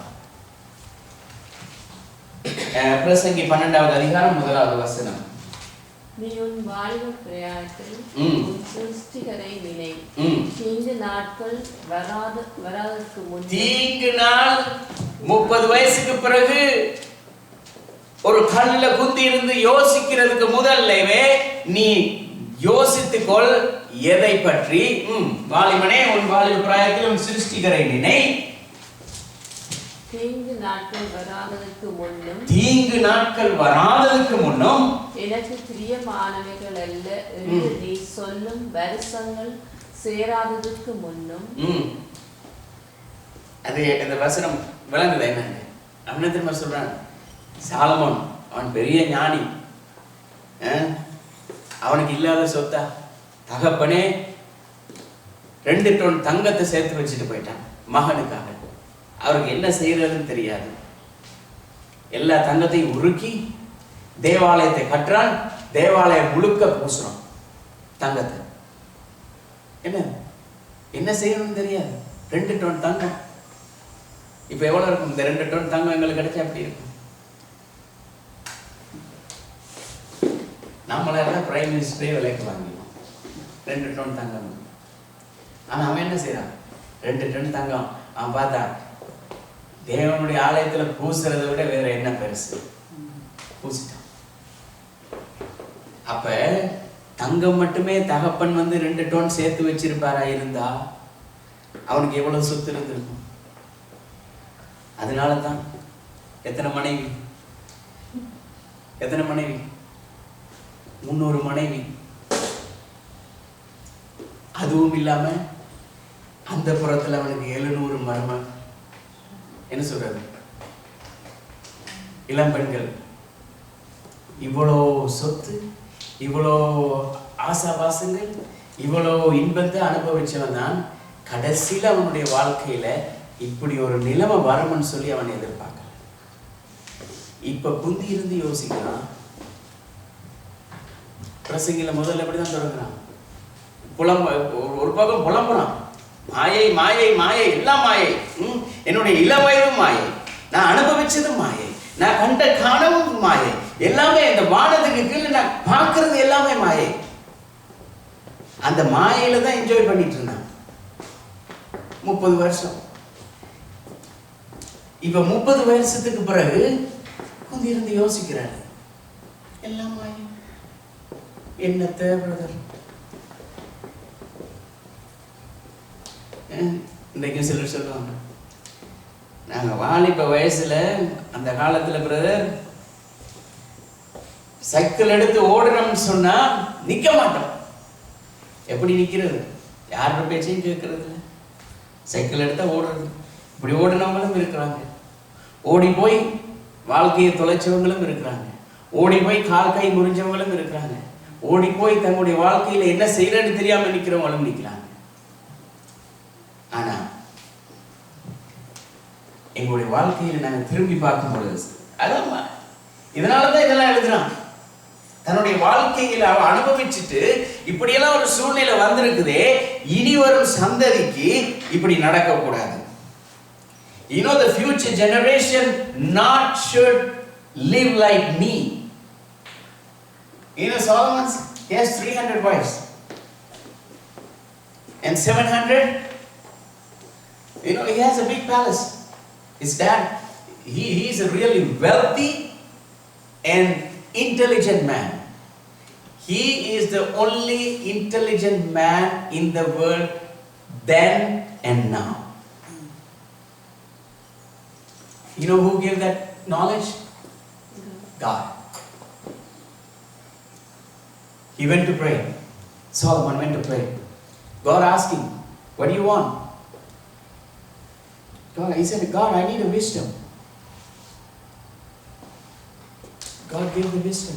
பிரசங்கி 12வது அதிகாரம் 1வது வசனம். நீ உன் வாழ்வு பிரயாணத்தில் உன் சிருஷ்டிகரை நினை. தீங்கு நாட்கள் வராதற்கு முன். தீங்கு நாள் 30 வயசுக்கு பிறகு ஒரு கல்ல குந்தி இருந்து யோசிக்கிறதுக்கு முதல்லவே நீ யோசித்துக்கொள் எதை பற்றி. வாலிபனே, உன் வாலிப பிராயத்தில் உன் சிருஷ்டிகரை நினை. தீங்கு நாட்கள் வராததற்கு முன்னும். தீங்கு நாட்கள் வராததற்கு முன்னும் எனக்கு பிரியமானவைகள் அல்ல என்று நீ சொல்லும் வருஷங்கள் சேராததற்கு முன்னும். அது இந்த வசனம் விளங்குது என்னங்க? அவன திரும்ப சொல்றான், சாலமோன் அவன் பெரிய ஞானி, அவனுக்கு இல்லாத சொத்தா தகப்பனே 2 டன் தங்கத்தை சேர்த்து வச்சுட்டு போயிட்டான் மகனுக்காக. அவருக்கு என்ன செய்யறதுன்னு தெரியாது. எல்லா தங்கத்தையும் உருக்கி தேவாலயத்தை கட்டுறான். தேவாலயம் முழுக்க பூசுறான் தங்கத்தை. என்ன செய்யணும்னு தெரியாது. 2 டன் தங்கம். இப்ப எவ்வளவு இருக்கும்? இந்த 2 டன் தங்கம் எங்களுக்கு கிடைச்சா எப்படி இருக்கும்? நம்மளால பிரைம் மினிஸ்டரே விலைக்கு வாங்கினோம் 2 டன் தங்கம். ஆனா அவன் என்ன செய்யறான்? 2 டன் தங்கம் அவன் பார்த்தா தேவனுடைய ஆலயத்துல பூசுறதை விட வேற என்ன பெருசு? பூசிட்டான். அப்ப தங்கம் மட்டுமே தகப்பன் 2 டன் சேர்த்து வச்சிருப்பாரா இருந்தா அவனுக்கு எவ்வளவு சொத்து இருந்திருக்கும்? அதனாலதான் எத்தனை மனைவி 300 மனைவி. அதுவும் இல்லாம அந்த புறத்துல அவனுக்கு 700 மருமகள். என்ன சொல்றது? இளம் பெண்கள். இவ்வளோ சொத்து, இவ்வளோ ஆசாபாசங்கள், இவ்வளோ இன்பத்தை அனுபவிச்சவன் தான் கடைசியில் அவனுடைய வாழ்க்கையில இப்படி ஒரு நிலைமை வரும்னு சொல்லி அவன் எதிர்பார்க்கல. இப்ப குந்தி இருந்து யோசிக்கிறான். பிரசங்கில முதல்ல எப்படிதான் தொடங்குறான்? ஒரு பக்கம் புலம்புறான், மாயை மாயை மாயை, எல்லாம் மாயை. என்னுடைய இளவயதும் மாயை, நான் அனுபவிச்சதும் மாயை, நான் கண்ட காணவும் மாயை, எல்லாமே இந்த வானத்துக்கு கீழே நான் பார்க்கறது எல்லாமே மாயை. அந்த மாயையில தான் என்ஜாய் பண்ணிட்டு இருந்தான் 30 வருஷம். இப்ப 30 வருஷத்துக்கு பிறகு கொஞ்சம் இருந்து யோசிக்கிறாரு, எல்லாம் மாயை. என்ன தேவைப்படுது? இன்றைக்கும் சிலர் சொல்லுவாங்க, நாங்க வாலிப வயசுல அந்த காலத்துல பிரதர் சைக்கிள் எடுத்து ஓடணும்னு சொன்னா நிக்க மாட்டோம். எப்படி நிக்கிறது? யாரோட பேச்சையும் கேட்கறது இல்லை. சைக்கிள் எடுத்தா ஓடுறது. இப்படி ஓடினவங்களும் இருக்கிறாங்க, ஓடி போய் வாழ்க்கையை தொலைச்சவங்களும் இருக்கிறாங்க, ஓடி போய் கால் கை முறிஞ்சவங்களும் இருக்கிறாங்க, ஓடி போய் தங்களுடைய வாழ்க்கையில என்ன செய்யறன்னு தெரியாம நிக்கிறவங்களும் நிக்கிறாங்க. ஆனா எங்களுடைய வாழ்க்கையில நாங்க திரும்பி பார்க்கும் பொழுது அதான் இதனாலதான் இதெல்லாம் எழுதுறான். தன்னுடைய வாழ்க்கையில அவ அனுபவிச்சுட்டு இப்படியெல்லாம் ஒரு சூழ்நிலை வந்திருக்குதே, இனி வரும் சந்ததிக்கு இப்படி நடக்க கூடாது. You know, the future generation not should live like me. You know, Solomon, he has 300 wives and 700. You know, he has a big palace. His dad, he is a really wealthy and intelligent man. He is the only intelligent man in the world then and now. You know who gave that knowledge? God. He went to pray. Solomon went to pray. God asked him, what do you want? He said, God, I need a wisdom. God gave the wisdom.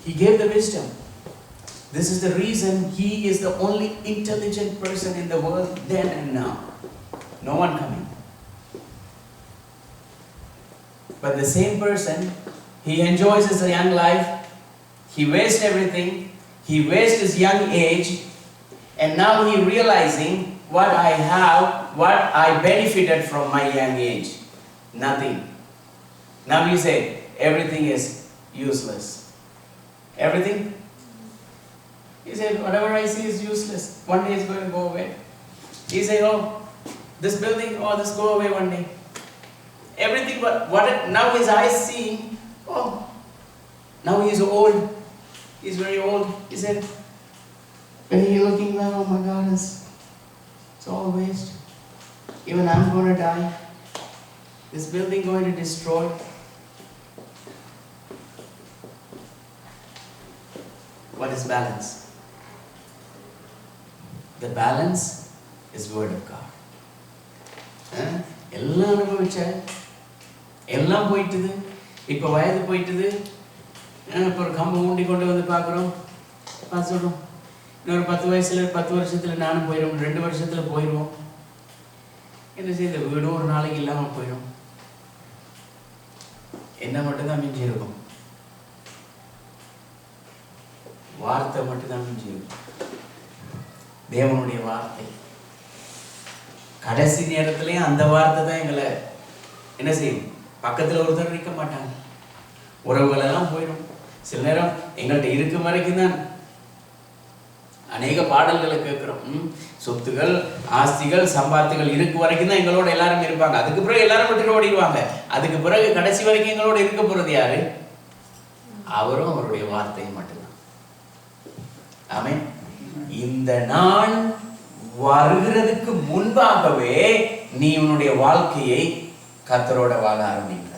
He gave the wisdom. This is the reason he is the only intelligent person in the world then and now. No one coming. But the same person, He enjoys his young life. He wastes everything. He wastes his young age. And now he realizing what I have, what I benefited from my young age. Nothing. Now you say everything is useless. Everything? He said, whatever I see is useless. One day it's going to go away. He said, oh, this building, oh, this go away one day. Everything, but now his eyes see, oh, now he is old. He's very old. He said, when he looking now, oh my God, it's all waste. Even I'm going to die. This building going to destroy. What is balance? The balance is word of God. எல்லாம் அனுபவிச்ச எல்லாம் போயிட்டுது. இப்போ வயது போயிட்டுது. இப்போ ஒரு கம்பு ஊண்டி கொண்டு வந்து பார்க்குறோம். பார்த்து சொல்கிறோம், இன்னொரு 10 வயசுல 10 வருஷத்தில் நானும் போயிடுவோம், 2 வருஷத்தில் போயிடுவோம். என்ன செய்யுது? வீடும் ஒரு நாளைக்கு இல்லாமல் போயிடும். என்ன மட்டும்தான் மிஞ்சி இருக்கும்? வார்த்தை மட்டும்தான் மிஞ்சி இருக்கும். தேவனுடைய வார்த்தை. கடைசி நேரத்திலையும் அந்த வார்த்தை தான் எங்களை என்ன செய்யும்? பக்கத்தில் ஒருத்தர் இருக்க மாட்டாங்க. உறவுகளெல்லாம் போயிடும். சில நேரம் எங்கள்கிட்ட இருக்கும் வரைக்கும் தான் அநேக பாடல்களை கேட்குறோம். சொத்துகள், ஆஸ்திகள், சம்பாத்துகள் இருக்கும் வரைக்கும் தான் எங்களோட எல்லாரும் இருப்பாங்க. அதுக்கு பிறகு எல்லாரும் விட்டு ஓடிடுவாங்க. அதுக்கு பிறகு கடைசி வரைக்கும் எங்களோட இருக்க போறது யாரு? அவரும் அவருடைய வார்த்தையும் மட்டும்தான். ஆமென். இந்த நாள் வருகிறதுக்கு முன்பாகவே நீ உன்னுடைய வாழ்க்கையை கர்த்தரோட வாழ ஆரம்பிக்கிற.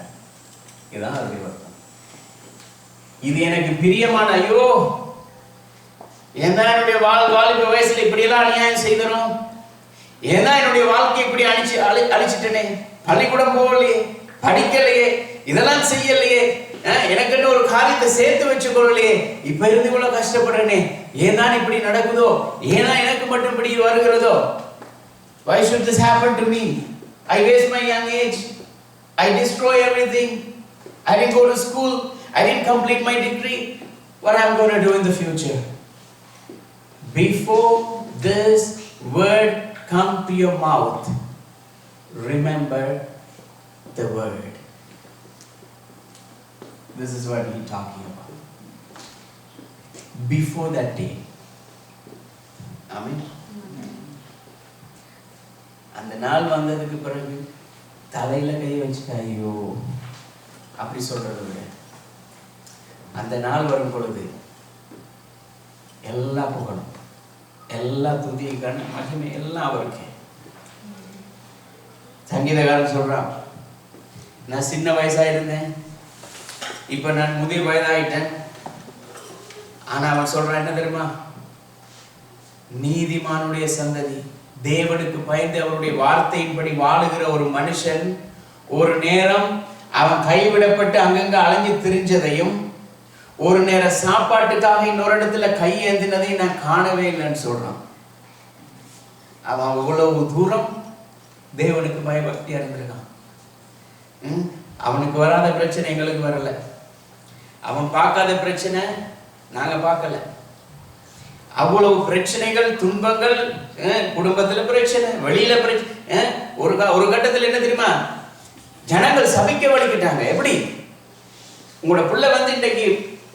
இதுதான் அவருடைய வர்த்தம். இது எனக்கு பிரியமான, ஐயோ ஏன்னா என்னுடைய வாலிப வயசுல இப்படி எல்லாம் அநியாயம் செய்தோம், ஏன்னா என்னுடைய வாழ்க்கை இப்படி அழிச்சிட்டனே, பள்ளிக்கூடம் போகலையே, படிக்கலையே, இதெல்லாம் செய்யலையே, எனக்குன்னு ஒரு காரியத்தை சேர்த்து வச்சுக்கொள்ளலையே, இப்ப இருந்து இவ்வளவு கஷ்டப்படுறேனே, ஏன் தான் இப்படி நடக்குதோ, ஏன்னா எனக்கு மட்டும் இப்படி வருகிறதோ? Why should this happen to me? I waste my young age. I destroy everything. I didn't go to school. I didn't complete my degree. What I'm going to do in the future? Before this word come to your mouth, remember the word. This is what he's talking about. Before that day. Amen. அந்த நாள் வந்ததுக்கு பிறகு தலையில கை வச்சுக்க, ஐயோ அப்படி சொல்றதை விட அந்த நாள் வரும் பொழுது எல்லா புகழும், எல்லா துதி, கண், மகிமை எல்லாம் அவருக்கு. சங்கீதக்காரன் சொல்றான், நான் சின்ன வயசா இருந்தேன், இப்ப நான் முதிர் வயதாயிட்டேன். ஆனா அவன் சொல்றான் என்ன தெரியுமா? நீதிமானுடைய சந்ததி, தேவனுக்கு பயந்து அவருடைய வார்த்தையின்படி வாழுகிற ஒரு மனுஷன் ஒரு நேரம் அவன் கைவிடப்பட்டு அங்கங்க அலைஞ்சு திரிஞ்சதையும், ஒரு நேரம் சாப்பாட்டுக்காக இன்னொரு இடத்துல கை ஏந்தினதையும் நான் காணவே இல்லைன்னு சொல்றான். அவன் அவ்வளவு தூரம் தேவனுக்கு பயபக்தியா இருந்திருக்கான். அவனுக்கு வராத பிரச்சனை எங்களுக்கு வரல, அவன் பார்க்காத பிரச்சனை நாங்க பார்க்கல. அவ்வளவு பிரச்சனைகள், துன்பங்கள், குடும்பத்துல பிரச்சனை, வெளியில பிரச்சனை. ஒரு கட்டத்தில் என்ன தெரியுமா? ஜனங்கள் சபிக்க வலிக்கிட்டாங்க. எப்படி? உங்களோட பிள்ளை வந்து இன்றைக்கு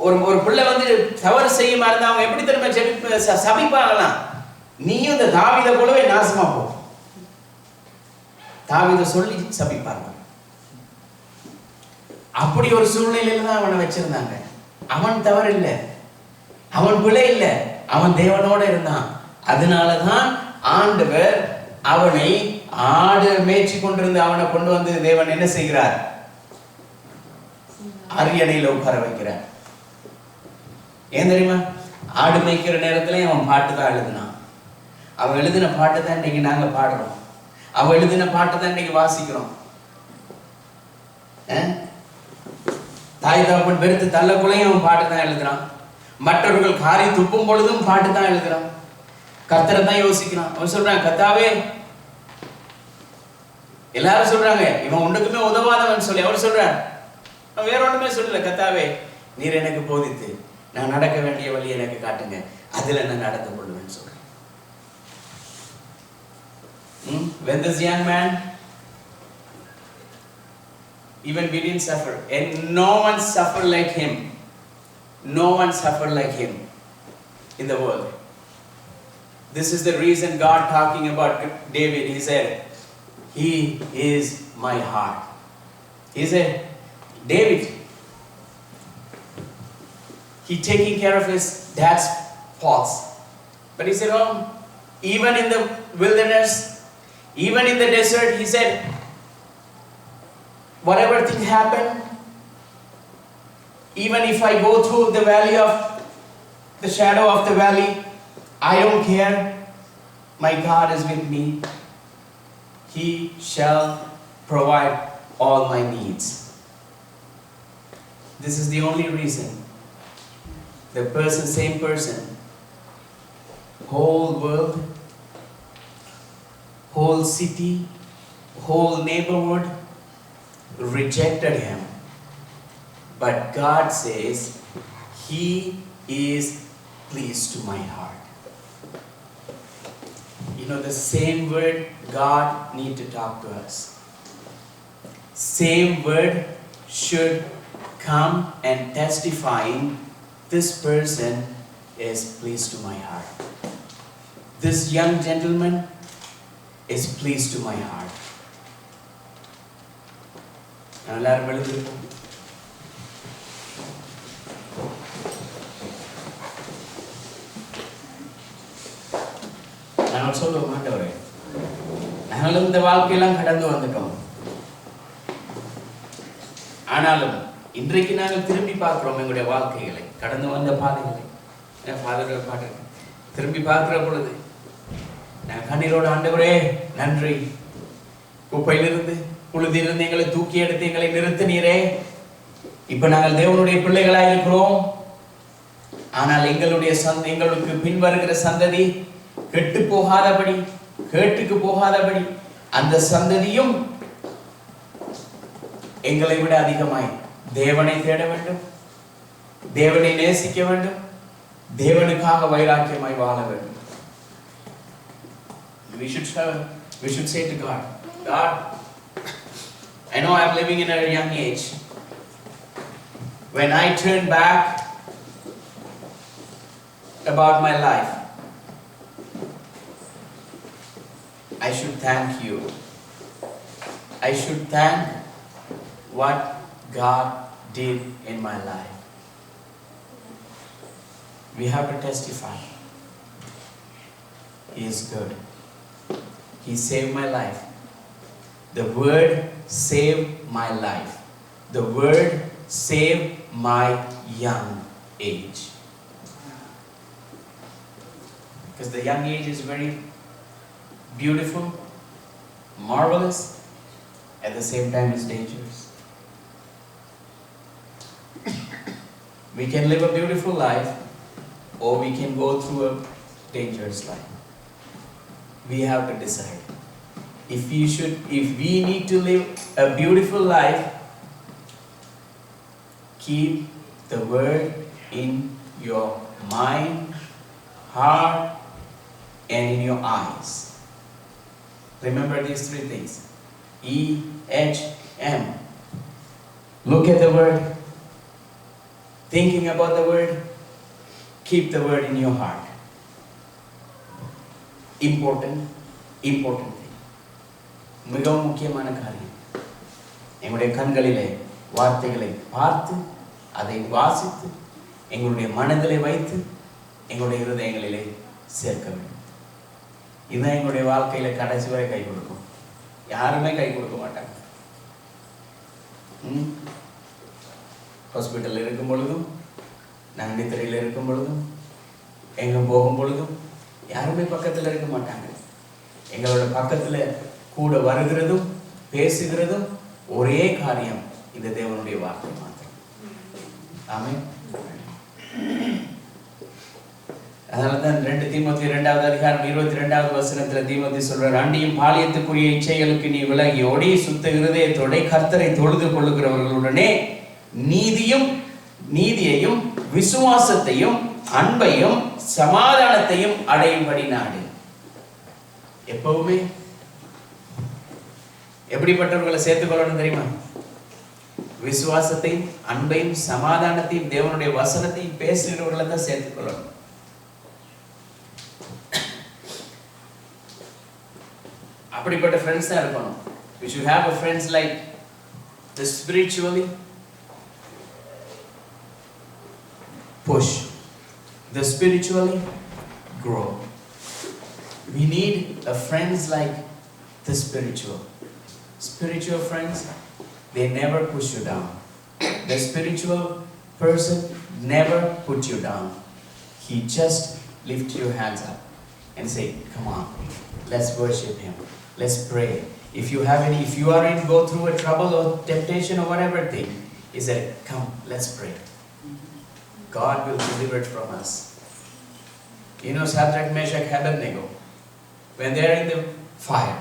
ஒரு பிள்ளை வந்து தவறு செய்யுமா இருந்தா அவங்க எப்படி தெரியுமா சபிப்பாங்களாம்? நீயும் இந்த தாவீதை போலவே நாசமா போ, தாவீதை சொல்லி சபிப்பாங்க. அப்படி ஒரு சூழ்நிலையில தான் அவனை வச்சிருந்தாங்க. அவன் தவறு இல்லை, அவன் பிழை இல்லை, அவன் தேவனோட இருந்தான். அதனாலதான் ஆண்டவர் அவனை ஆடு மேய்ச்சி கொண்டிருந்த அவனை கொண்டு வந்து தேவன் என்ன செய்கிறார்? அரியணையில உட்கார வைக்கிறார். ஏன் தெரியுமா? ஆடு மேய்க்கிற நேரத்துல அவன் பாட்டு தான் எழுதினான். அவன் எழுதின பாட்டு தான் இன்னைக்கு நாங்க பாடுறோம். அவன் எழுதின பாட்டு தான் இன்னைக்கு வாசிக்கிறோம். தாய் தகப்பன் வெறுத்து தள்ளக்குள்ளையும் அவன் பாட்டு தான் எழுதுறான். மற்றவர்கள் காரி துப்பும் பொழுதும் பாட்டு தான் எழுதுறான். கர்த்தரை தான் யோசிக்கிறான். அவன் சொல்றான், கர்த்தாவே, எல்லாரும் சொல்றாங்க இவன் ஒன்றுக்குமே உதவாதவன் சொல்லி. அவர் சொல்றார், வேற ஒண்ணுமே சொல்லல. கர்த்தாவே நீர் எனக்கு போதித்து நான் நடக்க வேண்டிய வழி எனக்கு காட்டுங்க, அதுல நான் நடந்து கொள்வேன்னு சொல்றேன். When this young man, even we didn't suffer, and no one suffered like him. No one suffered like him in the world. This is the reason God talking about David. He said, he is my heart. He said, David, he taking care of his dad's faults. But he said, oh, even in the wilderness, even in the desert, he said, whatever thing happen, even if I go through the valley of the shadow of the valley, I don't care. My God is with me. He shall provide all my needs. This is the only reason. The person, same person, whole world, whole city, whole neighborhood rejected him. But God says, he is pleased to my heart. You know, the same word God need to talk to us. Same word should come and testifying, this person is pleased to my heart. This young gentleman is pleased to my heart. எல்லாரும் எழுதிருக்கோம். நான் சொல்லுவோம், ஆண்டவரே நாங்களும் இந்த வாழ்க்கையெல்லாம் கடந்து வந்துட்டோம். ஆனாலும் இன்றைக்கு நாங்கள் திரும்பி பார்க்கிறோம் எங்களுடைய வாழ்க்கைகளை, கடந்து வந்த பாதைகளை. ஃபாதரோட பாட்டு திரும்பி பார்க்கிற பொழுது நான் கண்ணீரோட, ஆண்டவரே நன்றி, குப்பையிலிருந்து புழுதியிலிருந்து எங்களை தூக்கி எடுத்து எங்களை நிறுத்தினீரே. இப்ப நாங்கள் தேவனுடைய பிள்ளைகளாக இருக்கிறோம். ஆனால் எங்களுக்கு பின் வருகிற சந்ததி கெட்டு போகாதபடி, கேட்டுக்கு போகாதபடி, அந்த சந்ததியும் எங்களை விட அதிகமாய் தேவனை தேட வேண்டும், தேவனை நேசிக்க வேண்டும், தேவனுக்காக வைராக்கியமாய் வாழ வேண்டும். We should say to God, God, I know I'm living in a young age. When I turn back about my life, I should thank you. I should thank what God did in my life. We have to testify. He is good. He saved my life. The word saved my life. The word saved my young age. Because the young age is very beautiful, marvelous, at the same time it's dangerous. We can live a beautiful life, or we can go through a dangerous life. We have to decide. If we need to live a beautiful life, keep the word in your mind, heart, and in your eyes. Remember these three things. E-H-M. Look at the word. Thinking about the word. Keep the word in your heart. Important thing. மிகவும் முக்கியமான காரியம். எங்களுடைய கண்களிலே வார்த்தைகளை பார்த்து, அதை வாசித்து, எங்களுடைய மனதிலே வைத்து, எங்களுடைய இருதயங்களிலே சேர்க்க வேண்டும். இதுதான் எங்களுடைய வாழ்க்கையில கடைசி வரை கை கொடுக்கும். யாருமே கை கொடுக்க மாட்டாங்க. ஹாஸ்பிட்டலில் இருக்கும் பொழுதும், நாங்கள் நித்திரையில் இருக்கும் பொழுதும், எங்கே போகும் பொழுதும் யாருமே பக்கத்தில் இருக்க மாட்டாங்க. எங்களோட பக்கத்தில் கூட வருகிறதும் பேசுகிறதும் ஒரே காரியம், இந்த தேவனுடைய வார்த்தை மாத்திரம். ஆமென். அதனால்தான் 2 தீமோத்தேயு 2வது அதிகாரம் 22வது வசனத்துல தீமோத்தேயு சொல்றார், அண்டியும் பாலியத்துக்குரிய இச்சைகளுக்கு நீ விலகி ஓடி சுத்த இருதயத்தோட கர்த்தரை தொழுது கொள்ளுகிறவர்களுடனே நீதியையும் விசுவாசத்தையும் அன்பையும் சமாதானத்தையும் அடையும்படி நாடு. எப்பவுமே எப்படிப்பட்டவர்களை சேர்த்துக்கொள்ளணும் தெரியுமா? விசுவாசத்தையும் அன்பையும் சமாதானத்தையும் தேவனுடைய வசனத்தையும் பேசுகிறவர்களை தான் சேர்த்துக்கொள்ளணும். அப்படிப்பட்ட ஃப்ரெண்ட்ஸ் தான் இருக்கணும். We should have a friends like the spiritually push, the spiritually grow. We need a friends like the spiritual friends. They never push you down. The spiritual person never put you down. He just lift your hands up and say, come on, let's worship him, let's pray. If you are in go through a trouble or temptation or whatever thing, he said, come, let's pray. God will deliver it from us. You know Shadrach, Meshach, Abednego, when they are in the fire,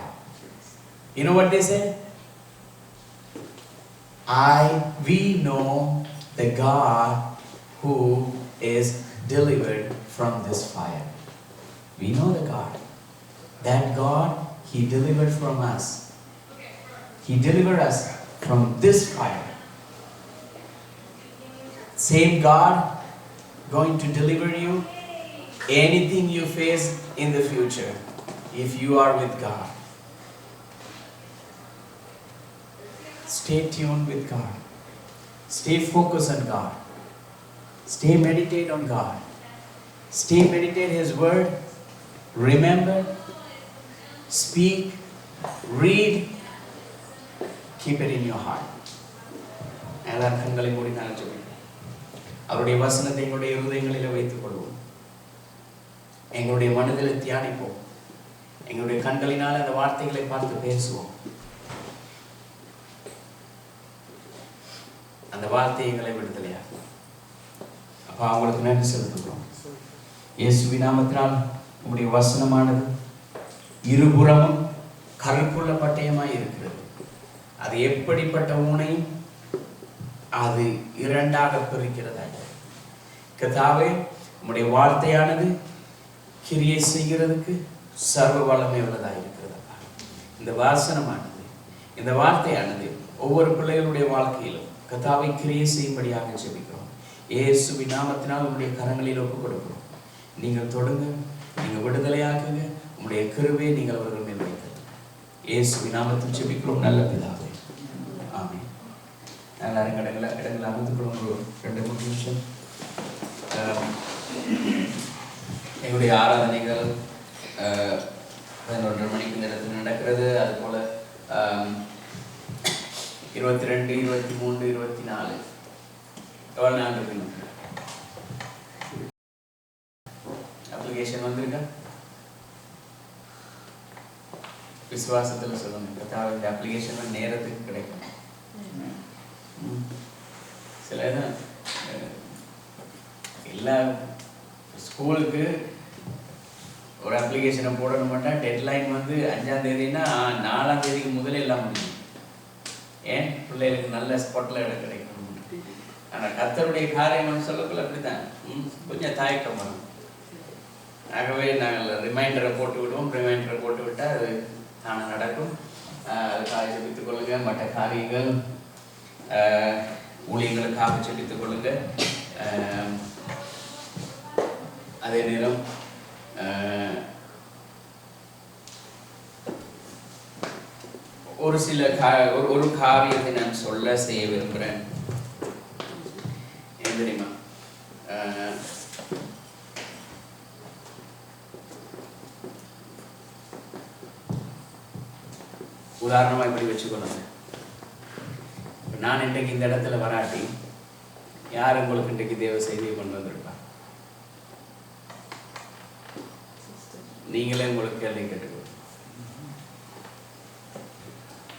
you know what they said? We know the God who is delivered from this fire. We know the God. That God, he delivered from us. He delivered us from this fire. Same God going to deliver you anything you face in the future if you are with God. Stay tuned with God. Stay focused on God. Stay meditate on God. Stay meditate his word. Remember, speak, read, keep it in your heart. எல்லாரும் கண்களை மூடி நான் சொல்லுவேன். அவருடைய வசனத்தை எங்களுடைய இருதயங்களில் வைத்துக் கொள்வோம். எங்களுடைய மனதில் தியானிப்போம். எங்களுடைய கண்களினால் அந்த வார்த்தைகளை பார்த்து பேசுவோம். அந்த வார்த்தை எங்களை விடுதலையாகும். அப்போ அவங்களுக்கு நன்றி செலுத்துகிறோம். இயேசுவின் நாமத்தினால் உங்களுடைய வசனமானது இருபுறமும் கருப்புள்ள பட்டயமாய் இருக்கிறது. அது எப்படிப்பட்ட ஊனையும் அது இரண்டாக பிரிக்கிறதா. கர்த்தாவே, உம்முடைய வார்த்தையானது கிரியை செய்கிறதுக்கு சர்வ வல்லமை உள்ளதாக இருக்கிறதா. இந்த வாசனமானது, இந்த வார்த்தையானது ஒவ்வொரு பிள்ளைகளுடைய வாழ்க்கையிலும் கர்த்தாவை கிரியை செய்யும்படியாக ஜெபிக்கிறோம். இயேசுவின் நாமத்தினால் உம்முடைய கரங்களில் ஒப்புக் கொடுக்கிறோம். நீங்கள் தொடுங்க, நீங்கள் விடுதலையாக்குங்க. உம்முடைய கிருபையை நீங்கள் அவர்கள் மேல் வைக்கிறது. இயேசுவின் நாமத்தில் ஜெபிக்கிறோம் நல்ல பிதாவே, ஆமென். எல்லாரும் இடங்களை அமர்ந்துக்கிறோம். ஒரு 2-3 நிமிஷம். எங்களுடைய ஆராதனைகள் 11:30 மணிக்கு இந்த இடத்துல நடக்கிறது. அதுபோல் 22, 23, 24 எவ்வளோ நாள் இருக்குங்க? அப்ளிகேஷன் வந்திருக்கா? விசுவாசத்தில் சொல்லுங்க. கர்த்தாவே, இந்த அப்ளிகேஷன் நேரத்துக்கு கிடைக்கும். சில எல்லா ஸ்கூலுக்கு ஒரு அப்ளிகேஷனை போடணும் மாட்டா. டெட்லைன் வந்து 5ஆம் தேதினா 4ஆம் தேதிக்கு முதலே எல்லாம் முடியும். ஏன்? பிள்ளைகளுக்கு நல்ல ஸ்பாட்டில் இடம் கிடைக்கும். ஆனால் கர்த்தருடைய காரியம் சொல்லக்குள்ள அப்படித்தான் கொஞ்சம் தயக்கம் வரும். ஆகவே நாங்கள் ரிமைண்டரை போட்டு விடுவோம். ரிமைண்டரை போட்டு விட்டால் அது தானே நடக்கும். அதுக்காக ஜெபித்துக் கொள்ளுங்க. மற்ற காரியங்கள் ஊழியங்களுக்காக ஜெபித்துக் கொள்ளுங்க. அதே நேரம் ஒரு காரியத்தை நான் செய்ய விரும்புகிறேன். என்ன தெரியுமா? உதாரணமாக இப்படி வச்சுக்கொள்ளுங்க. நான் இன்றைக்கு இந்த இடத்துல வராட்டி யார் உங்களுக்கு இன்றைக்கு தேவ செய்தியை கொண்டு வந்திருப்பா? நீங்களே உங்களுக்கு கேள்வி கேட்டுக்கோ.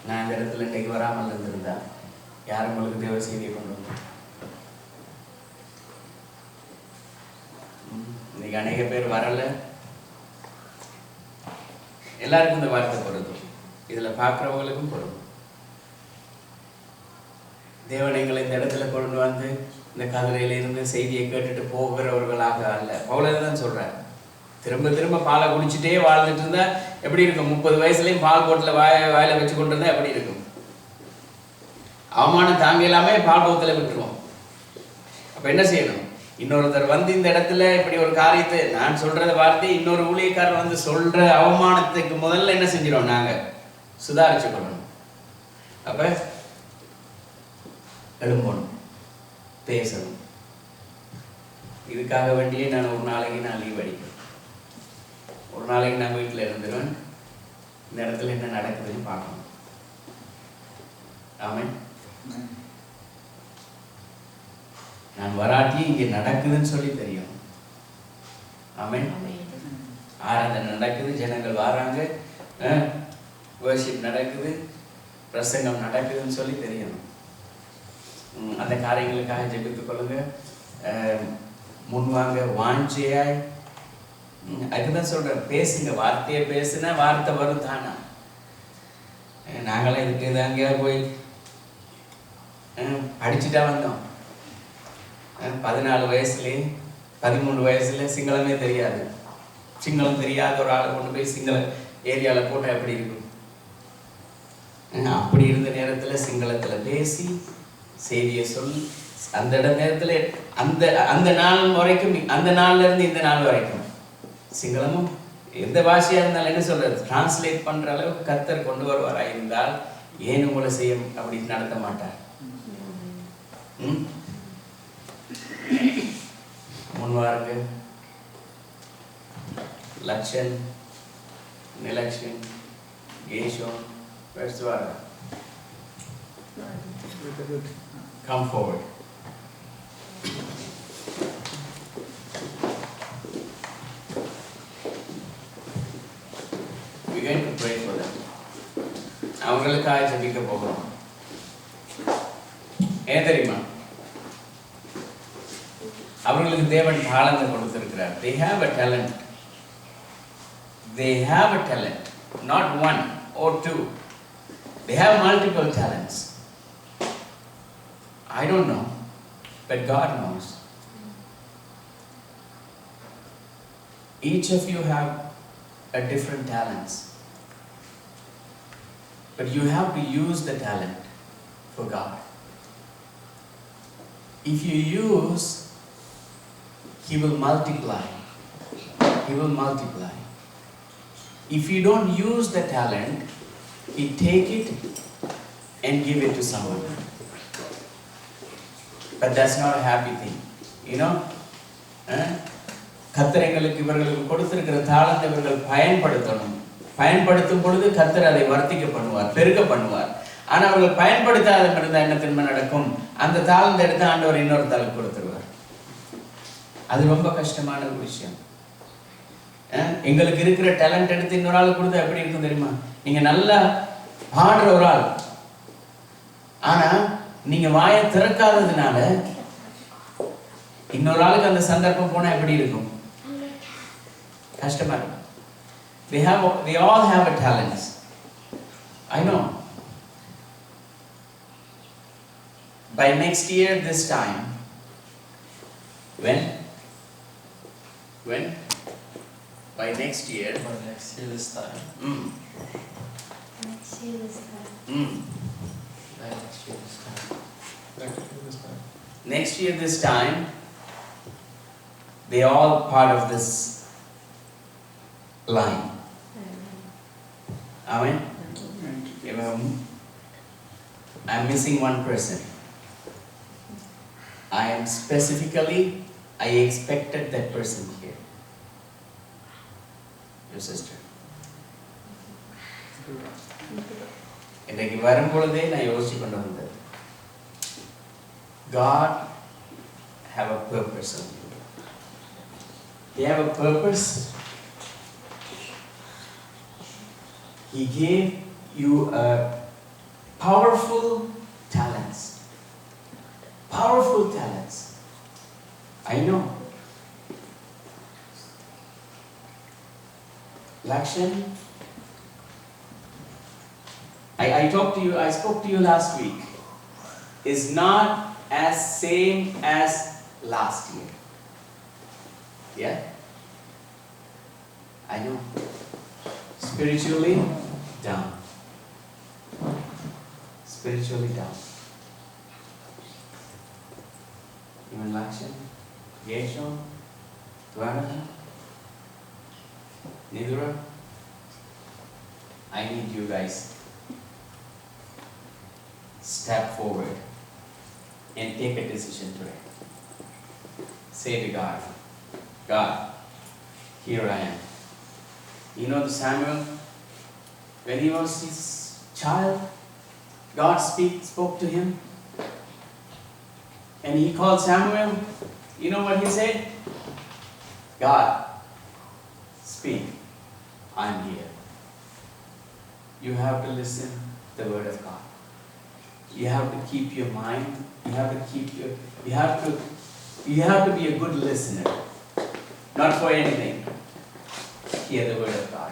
நான் இந்த இடத்துல இன்றைக்கு வராமல் இருந்திருந்தா யார் உங்களுக்கு தேவ செய்தியை கொண்டு வந்தா? இன்னைக்கு அநேக பேர் வரல. எல்லாருக்கும் இந்த வார்த்தை பொருந்தும். இதில் பார்க்குறவங்களுக்கும் பொருந்தும். தேவன் எங்களை இந்த இடத்துல கொண்டு வந்து இந்த கதிரையிலிருந்து செய்தியை கேட்டுட்டு போகிறவர்களாக அல்ல. பவுல் தான் சொல்றாரு, திரும்ப திரும்ப பாலை குடிச்சிட்டே வாழ்ந்துட்டு இருந்தா எப்படி இருக்கும்? 30 வயசுலயும் பால் போட்டில் வாயில வச்சு கொண்டு இருந்தா எப்படி இருக்கும்? அவமானம் தாங்க இல்லாம பால் போத்துல விட்டுருவோம். அப்ப என்ன செய்யணும்? இன்னொருத்தர் வந்து இந்த இடத்துல இப்படி ஒரு காரியத்தை நான் சொல்றத வார்த்தை இன்னொரு ஊழியக்காரர் வந்து சொல்ற அவமானத்துக்கு முதல்ல என்ன செஞ்சிடும்? நாங்க சுதாரிச்சு கொள்ளணும். அப்ப எழும்பணும், பேசணும். இதுக்காக வேண்டியே நான் ஒரு நாளைக்கு நான் லீவ் அடிக்கிறேன். ஒரு நாளைக்கு நான் வீட்டில் இருந்துருவேன். இந்த இடத்துல என்ன நடக்குதுன்னு பார்க்கணும். ஆமென். நான் வராட்டி இங்கே நடக்குதுன்னு சொல்லி தெரியும். ஆமென். ஆராதனை நடக்குது, ஜனங்கள் வராங்க, வர்ஷிப் நடக்குது, பிரசங்கம் நடக்குதுன்னு சொல்லி தெரியணும். அந்த காரியங்களுக்காக ஜெபித்துக் கொள்ளுங்க. முன்வாங்க வாஞ்சையாய். அதுதான் சொல்றேன், பேசுங்க. வார்த்தையை பேசுனா வார்த்தை வரும் தானா. நாங்களாம் இதுக்கு அங்கேயா போய் படிச்சுட்டா வந்தோம். 14 வயசுலேயே 13 வயசுல சிங்களமே தெரியாது. சிங்களம் தெரியாத ஒரு ஆளை கொண்டு போய் சிங்கள ஏரியாவில் போட்டால் எப்படி இருக்கும்? அப்படி இருந்த நேரத்தில் சிங்களத்தில் பேசி செய்தியை சொல்லி அந்த நேரத்தில் அந்த நாள் வரைக்கும், அந்த நாள்ல இருந்து இந்த நாள் வரைக்கும் சிங்களமும் எந்த பாஷையா இருந்தாலும் என்ன சொல்றது, டிரான்ஸ்லேட் பண்ற அளவுக்கு கர்த்தர் கொண்டு வருவாரா இருந்தால் ஏன் உங்களை செய்ய அப்படி நடத்த மாட்டார்? முன்வாருங்க. Lakshan, Nilakshan, கேஷோன், வெர்ஸ்வாரா, come forward. We're going to pray for them. அவங்களுக்காக ஜெபிக்க போகிறோம். ஏன் தெரியுமா? அவர்களுக்கு தேவன் தாளந்தை கொடுத்திருக்கிறார். They have a talent. They have a talent. Not one or two. They have multiple talents. I don't know, but God knows. Each of you have a different talents. But you have to use the talent for God. If you use, He will multiply. He will multiply. If you don't use the talent, He take it and give it to someone. But that's not a happy thing. You know? கர்த்தர் எங்களுக்கு இவர்களுக்கு கொடுத்திருக்கிற தாளந்தை இவர்கள் பயன்படுத்தணும். பயன்படுத்தும் பொழுது கர்த்தர் அதை வர்த்திக்க பண்ணுவார், பெருக பண்ணுவார். ஆனா அவர்கள் பயன்படுத்தாத இருந்தால் என்ன திரும்ப நடக்கும்? அந்த தாளந்தை எடுத்து ஆண்டவர் இன்னொரு தாளுக்கு கொடுத்துருவார். அது ரொம்ப கஷ்டமான ஒரு விஷயம். எங்களுக்கு இருக்கிற டேலண்ட் எடுத்து இன்னொரு ஆள் கொடுத்தா எப்படி இருக்கும் தெரியுமா? நீங்க நல்லா பாடுற ஒரு ஆள், ஆனா நீங்க வாயை திறக்காததுனால இன்னொரு ஆளுக்கு அந்த சந்தர்ப்பம் போனா எப்படி இருக்கும்? கஷ்டமா இருக்கும். They all have a talents. I know. By next year this time, when by next year this time. Next year this time. Next year this time, they are all part of this line. Amen. I'm missing one person. I expected that person here. Your sister. இன்னைக்கு வரும்பொழுதே நான் யோசிச்சு கொண்டு வந்தது, God have a purpose on you. He have a purpose. He gave you a powerful talents. Powerful talents. I know. Lakshan, I talked to you, I spoke to you last week. is not as same as last year. Yeah? I know. Spiritually down. Spiritually down. Even Lakshan, Yeshon, Dwaraka, Nidura, I need you guys step forward and take a decision today. Say to God, God, here I am. You know the Samuel, when he was his child, God spoke to him. And he called Samuel. You know what he said? God, speak. I'm here. You have to listen to the word of God. You have to keep your mind. You have to be a good listener. Not for anything. Hear the word of God.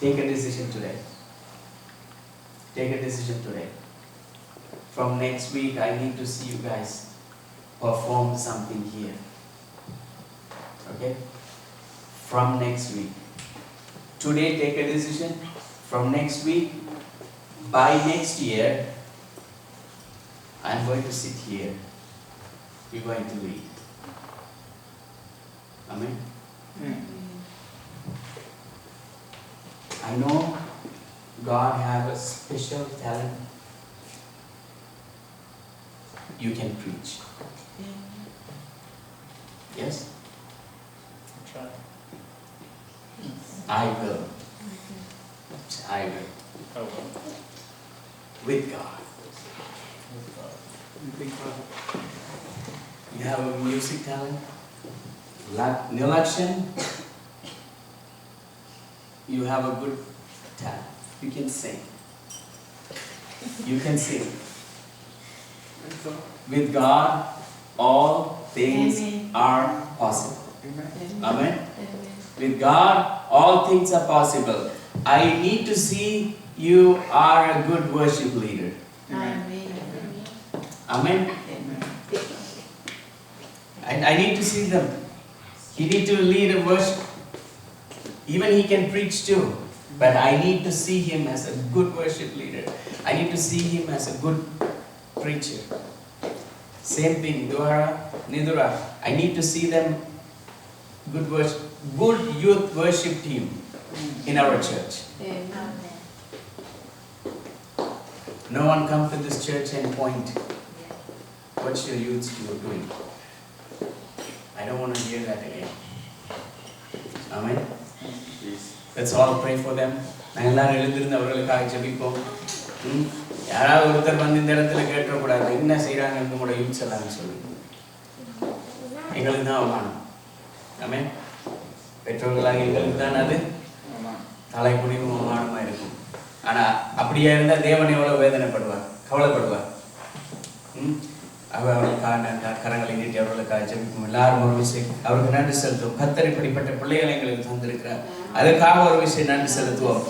Take a decision today. Take a decision today. From next week, I need to see you guys perform something here. Okay? From next week. Today, take a decision. From next week, by next year, I'm going to sit here. You're going to lead. Amen? I know God has a special talent. You can preach. Yes? I will. I will. With God. You have a music talent. Nilakshan, you have a good talent. You can sing. You can sing. With God, all things are possible. Amen. With God, all things are possible. I need to see you are a good worship leader. Amen. And I need to see them. He need to lead a worship. Even he can preach too. But I need to see him as a good worship leader. I need to see him as a good preacher. Same thing, Dwara, Nidura. I need to see them good youth worship team in our church. No one come to this church and point, what's your youth doing? I don't want to hear that again. Amen. Let's all pray for them. யாராவது ஒருத்தர் வந்து இந்த இடத்துல கேட்டக்கூடாது, என்ன செய்யறாங்கன்னு உங்களோட youths எல்லாம் சொல்லுங்க. எங்களுக்கு தான் அவமானம். ஆமே, பெற்றோர்களாக எங்களுக்கு தான் அது தலைமுடிவும் அவமானமா இருக்கும். ஆனா அப்படியே இருந்தால் தேவன் எவ்வளவு வேதனைப்படுவார், கவலைப்படுவார். அவர்களுக்காக கரங்களை நீட்டி அவர்களுக்காக ஜெபிப்போம். எல்லாரும் ஒரு விஷயம் அவருக்கு நன்றி செலுத்துவோம். கர்த்தர் இப்படிப்பட்ட பிள்ளைகளை எங்களுக்கு தந்திருக்கிறார். அதற்காக ஒரு விஷயம் நன்றி செலுத்துவோம்.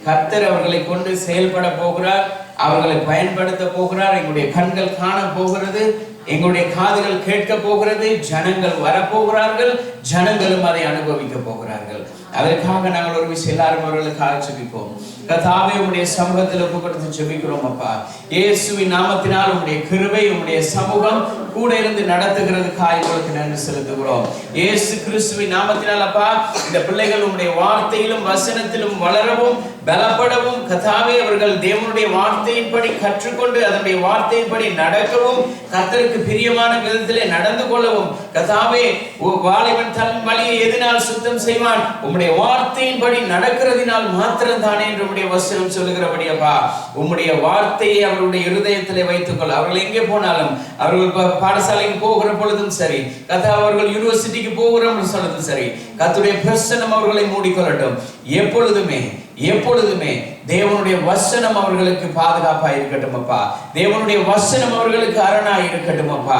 கர்த்தர் அவர்களை கொண்டு செயல்பட போகிறார், அவர்களை பயன்படுத்த போகிறார். எங்களுடைய கண்கள் காண போகிறது, எங்களுடைய காதுகள் கேட்க போகிறது, ஜனங்கள் வரப்போகிறார்கள், ஜனங்களும் அதை அனுபவிக்க போகிறார்கள். அதற்காக நாங்கள் ஒரு விஷயம் எல்லாரும் அவர்களுக்காக ஜெபிப்போம். கர்த்தாவே, உம்முடைய சமூகத்தில் ஒப்பு கொடுத்து ஜெபிக்கிறோம் அப்பா. இயேசுவின் நாமத்தினால் உம்முடைய கிருபை, உம்முடைய சமூகம் கூட இருந்து நடத்துகிறதுக்காக உங்களுக்கு நன்றி செலுத்துகிறோம். இயேசு கிறிஸ்துவின் நாமத்தினால் அப்பா, இந்த பிள்ளைகள் உம்முடைய வார்த்தையிலும் வசனத்திலும் வளரவும் பலப்படவும், கர்த்தாவே அவர்கள் தேவனுடைய வார்த்தையின்படி கற்றுக்கொண்டு அதனுடைய வார்த்தையின்படி நடக்கவும், கர்த்தருக்கு பிரியமான விதத்திலே நடந்து கொள்ளவும், கர்த்தாவே வாலிபன் தன் வழியை எதனால் சுத்தம் செய்வான்? உம்முடைய வார்த்தையின்படி நடக்கிறதினால் மாத்திரம் தானே என்று உம்முடைய வசனம் சொல்லுகிறபடி அப்பா, உம்முடைய வார்த்தையை அவருடைய இருதயத்திலே வைத்துக் கொள்ள. அவர்கள் எங்கே போனாலும், அவர்கள் பாடசாலைக்கு போகிற பொழுதும் சரி, கர்த்தா அவர்கள் யூனிவர்சிட்டிக்கு போகிற பொழுதும் சரி, கர்த்தருடைய பிரசன்னம் அவர்களை மூடிக்கொள்ளட்டும். எப்பொழுதுமே தேவனுடைய வசனம் அவர்களுக்கு பாதுகாப்பாக இருக்கட்டும் அப்பா. தேவனுடைய வசனம் அவர்களுக்கு அரணாய் இருக்கட்டும் அப்பா.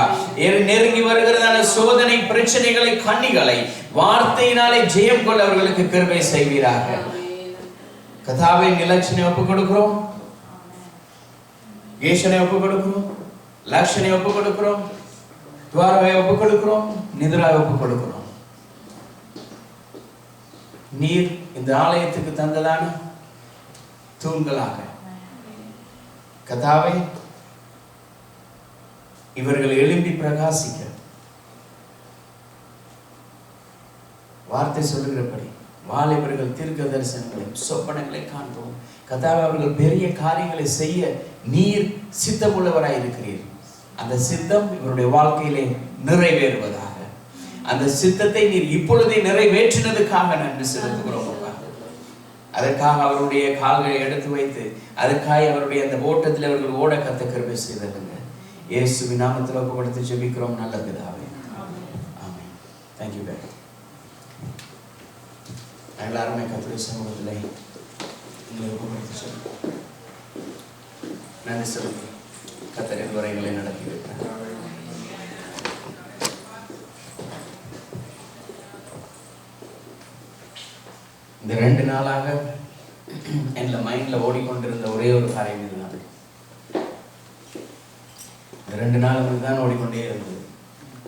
நெருங்கி வருகிறதான சோதனை, பிரச்சனைகளை, கண்ணிகளை வார்த்தையினாலே ஜெயம் கொள்ள அவர்களுக்கு கிருபை செய்வீராக. கர்த்தாவே, நிலட்சணை ஒப்புக் கொடுக்கிறோம். கேஷனை ஒப்பு கொடுக்கிறோம், லக்ஷனை ஒப்பு கொடுக்கிறோம், துவாரவை ஒப்பு கொடுக்கிறோம், நிதிராவை ஒப்பு கொடுக்கிறோம். நீர் இந்த ஆலயத்துக்கு தந்ததான தூண்களாக கர்த்தாவே இவர்கள் எழும்பி பிரகாசிக்க வார்த்தை சொல்லுகிறபடி வாலிபர்கள் தீர்க்க தரிசனங்களையும் சொப்பனங்களை காண்போம். கர்த்தாவே அவர்கள் பெரிய காரியங்களை செய்ய நீர் சித்தமுள்ளவராய் இருக்கிறீர். அந்த சித்தம் இவருடைய வாழ்க்கையிலே நிறைவேறுவதாக, அந்த சித்தத்தை நீர் இப்பொழுதே நிறைவேற்றினதுக்காக நன்றி செலுத்துகிறோம். அதற்காக அவருடைய கால்களை எடுத்து வைத்து அதற்காக அவருடைய அந்த ஓட்டத்தில் அவர்கள் ஓட கத்த கிருபை செய்ததுங்க. இயேசுவின் நாமத்தில் ஒப்பு கொடுத்து ஜெபிக்கிறோம் நல்ல பிதாவே. ஆமென். Thank you very much. எல்லாருமே கர்த்தருடைய சமூகத்திலே உங்களை ஒப்பு கொடுத்து சொல்லுங்கள். நன்றி சொல்லுங்கள். கர்த்தர் இதுவரை எங்களை நடத்தி வைத்தார். இந்த 2 நாளாக என் மைண்ட்ல ஓடிக்கொண்டிருந்த ஒரே ஒரு காரியம் இதுதான். இந்த 2 நாள் தான் ஓடிக்கொண்டே இருந்தது.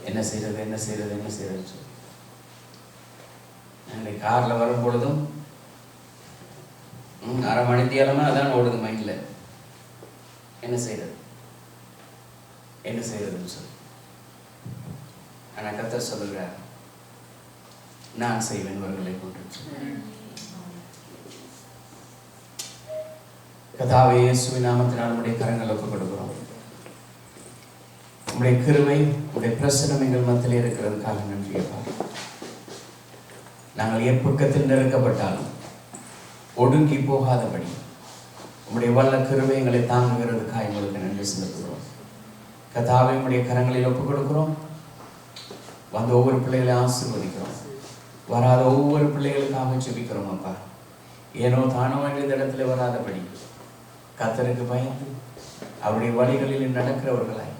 என்ன செய்யறது என்ன செய்யறது என்ன செய்யறதுன்னு சொல்லி நான் கார்ல வரும் பொழுதும் அரை மணி நேரமா அதான் ஓடுது மைண்ட்ல. என்ன செய்யறது என்ன செய்யறதுன்னு சொல்லி. ஆனா கர்த்தர் சொல்லுகிறார், நான் செய்வேன் இவர்களை கொண்டு. கர்த்தாவே இயேசுவின் நாமத்தினால் உம்முடைய கரங்களை ஒப்புக் கொடுக்கிறோம். உம்முடைய கிருபை உம்முடைய பிரசன்னம் எங்கள் மத்தியிலே இருக்கிறதுக்காக நன்றி அப்பா. நாங்கள் எப்பக்கத்தில் நெருக்கப்பட்டாலும் ஒடுங்கி போகாதபடி உம்முடைய வல்ல கிருபை எங்களை தாங்குகிறதுக்காக எங்களுக்கு நன்றி செலுத்துகிறோம். கர்த்தாவே உம்முடைய கரங்களில் ஒப்புக் கொடுக்கிறோம். வந்த ஒவ்வொரு பிள்ளைகளையும் ஆசீர்வதிக்கிறோம். வராத ஒவ்வொரு பிள்ளைகளுக்காக ஜெபிக்கிறோம் அப்பா. ஏனோ தானோ என்ற இடத்துல வராதபடி கர்த்தருக்கு பயந்து அவருடைய வழிகளில் நடக்கிறவர்களாய்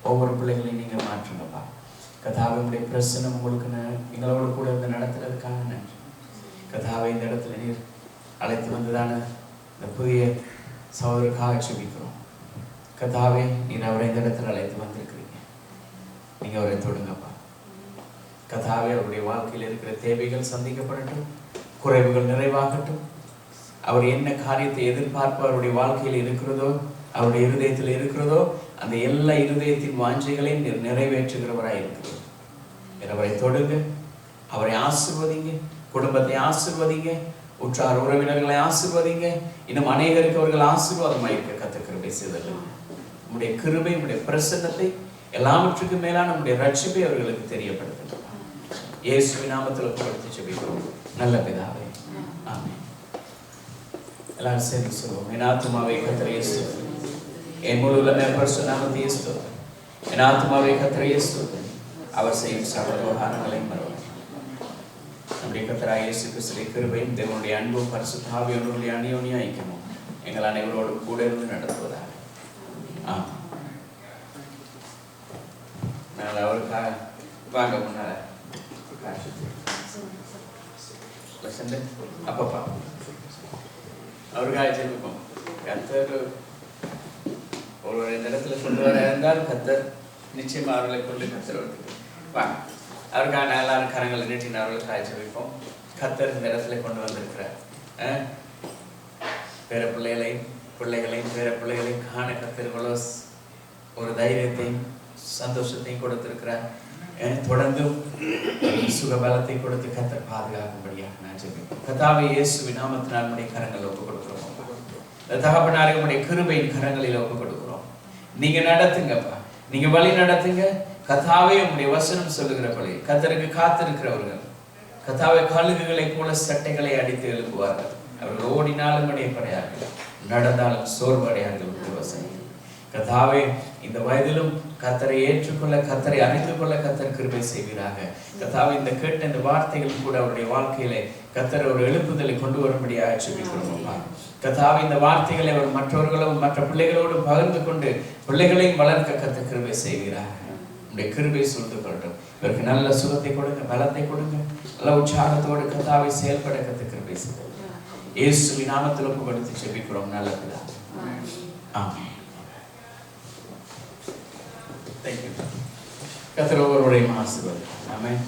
ஒவ்வொரு பிள்ளைகளையும் நீங்கள் மாற்றுங்கப்பா. கர்த்தாவே உம்முடைய பிரசன்னம் உங்களுக்கு எங்களோடு கூட இருந்து நடத்துறதுக்காக நன்றி. கர்த்தாவே இந்த இடத்துல நீர் அழைத்து வந்ததான இந்த புதிய சகோதரருக்காக ஜெபிக்கிறோம். கர்த்தாவே நீர் அவரை இந்த இடத்துல அழைத்து வந்திருக்கிறீங்க. நீங்கள் அவரை தொடுங்கப்பா. கர்த்தாவே அவருடைய வாழ்க்கையில் இருக்கிற தேவைகள் சந்திக்கப்படட்டும், குறைவுகள் நிறைவாகட்டும். அவர் என்ன காரியத்தை எதிர்பார்ப்பு அவருடைய வாழ்க்கையில் இருக்கிறதோ, அவருடைய இருதயத்தில் இருக்கிறதோ, அந்த எல்லா இருதயத்தின் வாஞ்சைகளையும் நிறைவேற்றுகிறவராய் இருக்கிறது. அவரை தொடுங்க, அவரை ஆசீர்வதிங்க, குடும்பத்தை ஆசீர்வதிங்க, உற்றார் உறவினர்களை ஆசீர்வதிங்க. இன்னும் அநேகருக்கு அவர்கள் ஆசீர்வாதமாக இருக்க கர்த்தர் கிருபை செய்தல்ல. நம்முடைய கிருபை நம்முடைய பிரசன்னத்தை எல்லாவற்றுக்கும் மேலான நம்முடைய ரட்சிப்பை அவர்களுக்கு தெரியப்படுத்துங்க. இயேசுவின் நாமத்தில் ஒப்புக்கொடுத்து ஜெபிக்கிறோம் நல்ல பிதாவே. ஆமென். எல்லாரும் சேர்ந்து சொல்லுவோம். என் ஆத்துமாவே கர்த்தரை ஸ்தோத்திரி, என் முழு உள்ளமே பரிசுத்த நாமத்தை ஸ்தோத்திரி. என் ஆத்துமாவே கர்த்தரை ஸ்தோத்திரி, அவர் செய்யும் சகல உபகாரங்களையும் மறவாதே. நம்முடைய கர்த்தராகிய இயேசு கிறிஸ்துவின் கிருபையும் தேவனுடைய அன்பும் பரிசுத்த ஆவியானவருடைய அந்யோன்ய ஐக்கியமும் எங்கள் அனைவரோடும் கூட இருந்து நடத்துவதாக. ஆமாம். நான் அவருக்காக வாங்க முன்னால அப்பப்பா அவருக்காக ஜெபிப்போம். கர்த்தர் ஒருவர் இந்த இடத்துல கொண்டு வர இருந்தால் கர்த்தர் நிச்சயமா அவர்களை கொண்டு கர்த்தர் வாங்க. அவருக்காக எல்லாரும் கரங்களை நீட்டி அவர்களுக்காக ஜெபிப்போம். கர்த்தர் இந்த இடத்துல கொண்டு வந்திருக்கிறார். பேர பிள்ளைகளையும் பேர பிள்ளைகளையும் காண கர்த்தர் ஒரு தைரியத்தையும் சந்தோஷத்தையும் கொடுத்திருக்கிறார். தொடர்ந்தும் சுகபலத்தை கொடுத்து கர்த்தர் பாதுகாக்கும்படியாக நான் ஜெபிப்பேன். கர்த்தாவே இயேசுவின் நாமத்தினால் நம்முடைய கரங்களில் ஒப்புக் கொடுக்கிறோம். தகப்பனாரே உம்முடைய கிருபையின் கரங்களில் ஒப்புக் கொடுக்கிறோம். நீங்க நடத்துங்கப்பா, நீங்க வழி நடத்துங்க. கர்த்தாவே உம்முடைய வசனம் சொல்லுகிறபடி கர்த்தருக்கு காத்திருக்கிறவர்கள் கர்த்தாவே கழுகுகளை போல சட்டைகளை அடித்து எழுப்புவார்கள். அவர்கள் ஓடினாலும் அடையப்படையார்கள், நடந்தாலும் சோர்வடையார்கள். வசனம் கர்த்தாவே இந்த வயதிலும் கர்த்தரை ஏற்றுக்கொள்ள, கர்த்தரை அறிந்து கொள்ள கர்த்தர் கிருபை செய்வீராக. கர்த்தாவே இந்த கேட்ட இந்த வார்த்தைகள் கூட அவருடைய வாழ்க்கையிலே கர்த்தர் ஒரு எழுப்புதலை கொண்டு வரும்படியாக ஜெபிக்கிறோம். கர்த்தாவே இந்த வார்த்தைகளை அவர் மற்றவர்களும் மற்ற பிள்ளைகளோடு பகிர்ந்து கொண்டு பிள்ளைகளையும் வளர்க்க கர்த்தர் கிருபை செய்வீராக. உங்களுடைய கிருபை சூழ்ந்து கொள்ளட்டும். இவருக்கு நல்ல சுகத்தை கொடுங்க, பலத்தை கொடுங்க, நல்ல உற்சாகத்தோடு கர்த்தாவை செயல்பட கர்த்தர் கிருபை செய்யுங்க. இயேசுவின் நாமத்தில் ஒப்புக்கொடுத்து ஜெபிக்கிறோம் நல்ல பிதாவே. ஆமென். தேங்க்யூ. கர்த்தர் ஒவ்வொருவரையும் ஆசீர்வதிப்பார். ஆமென்.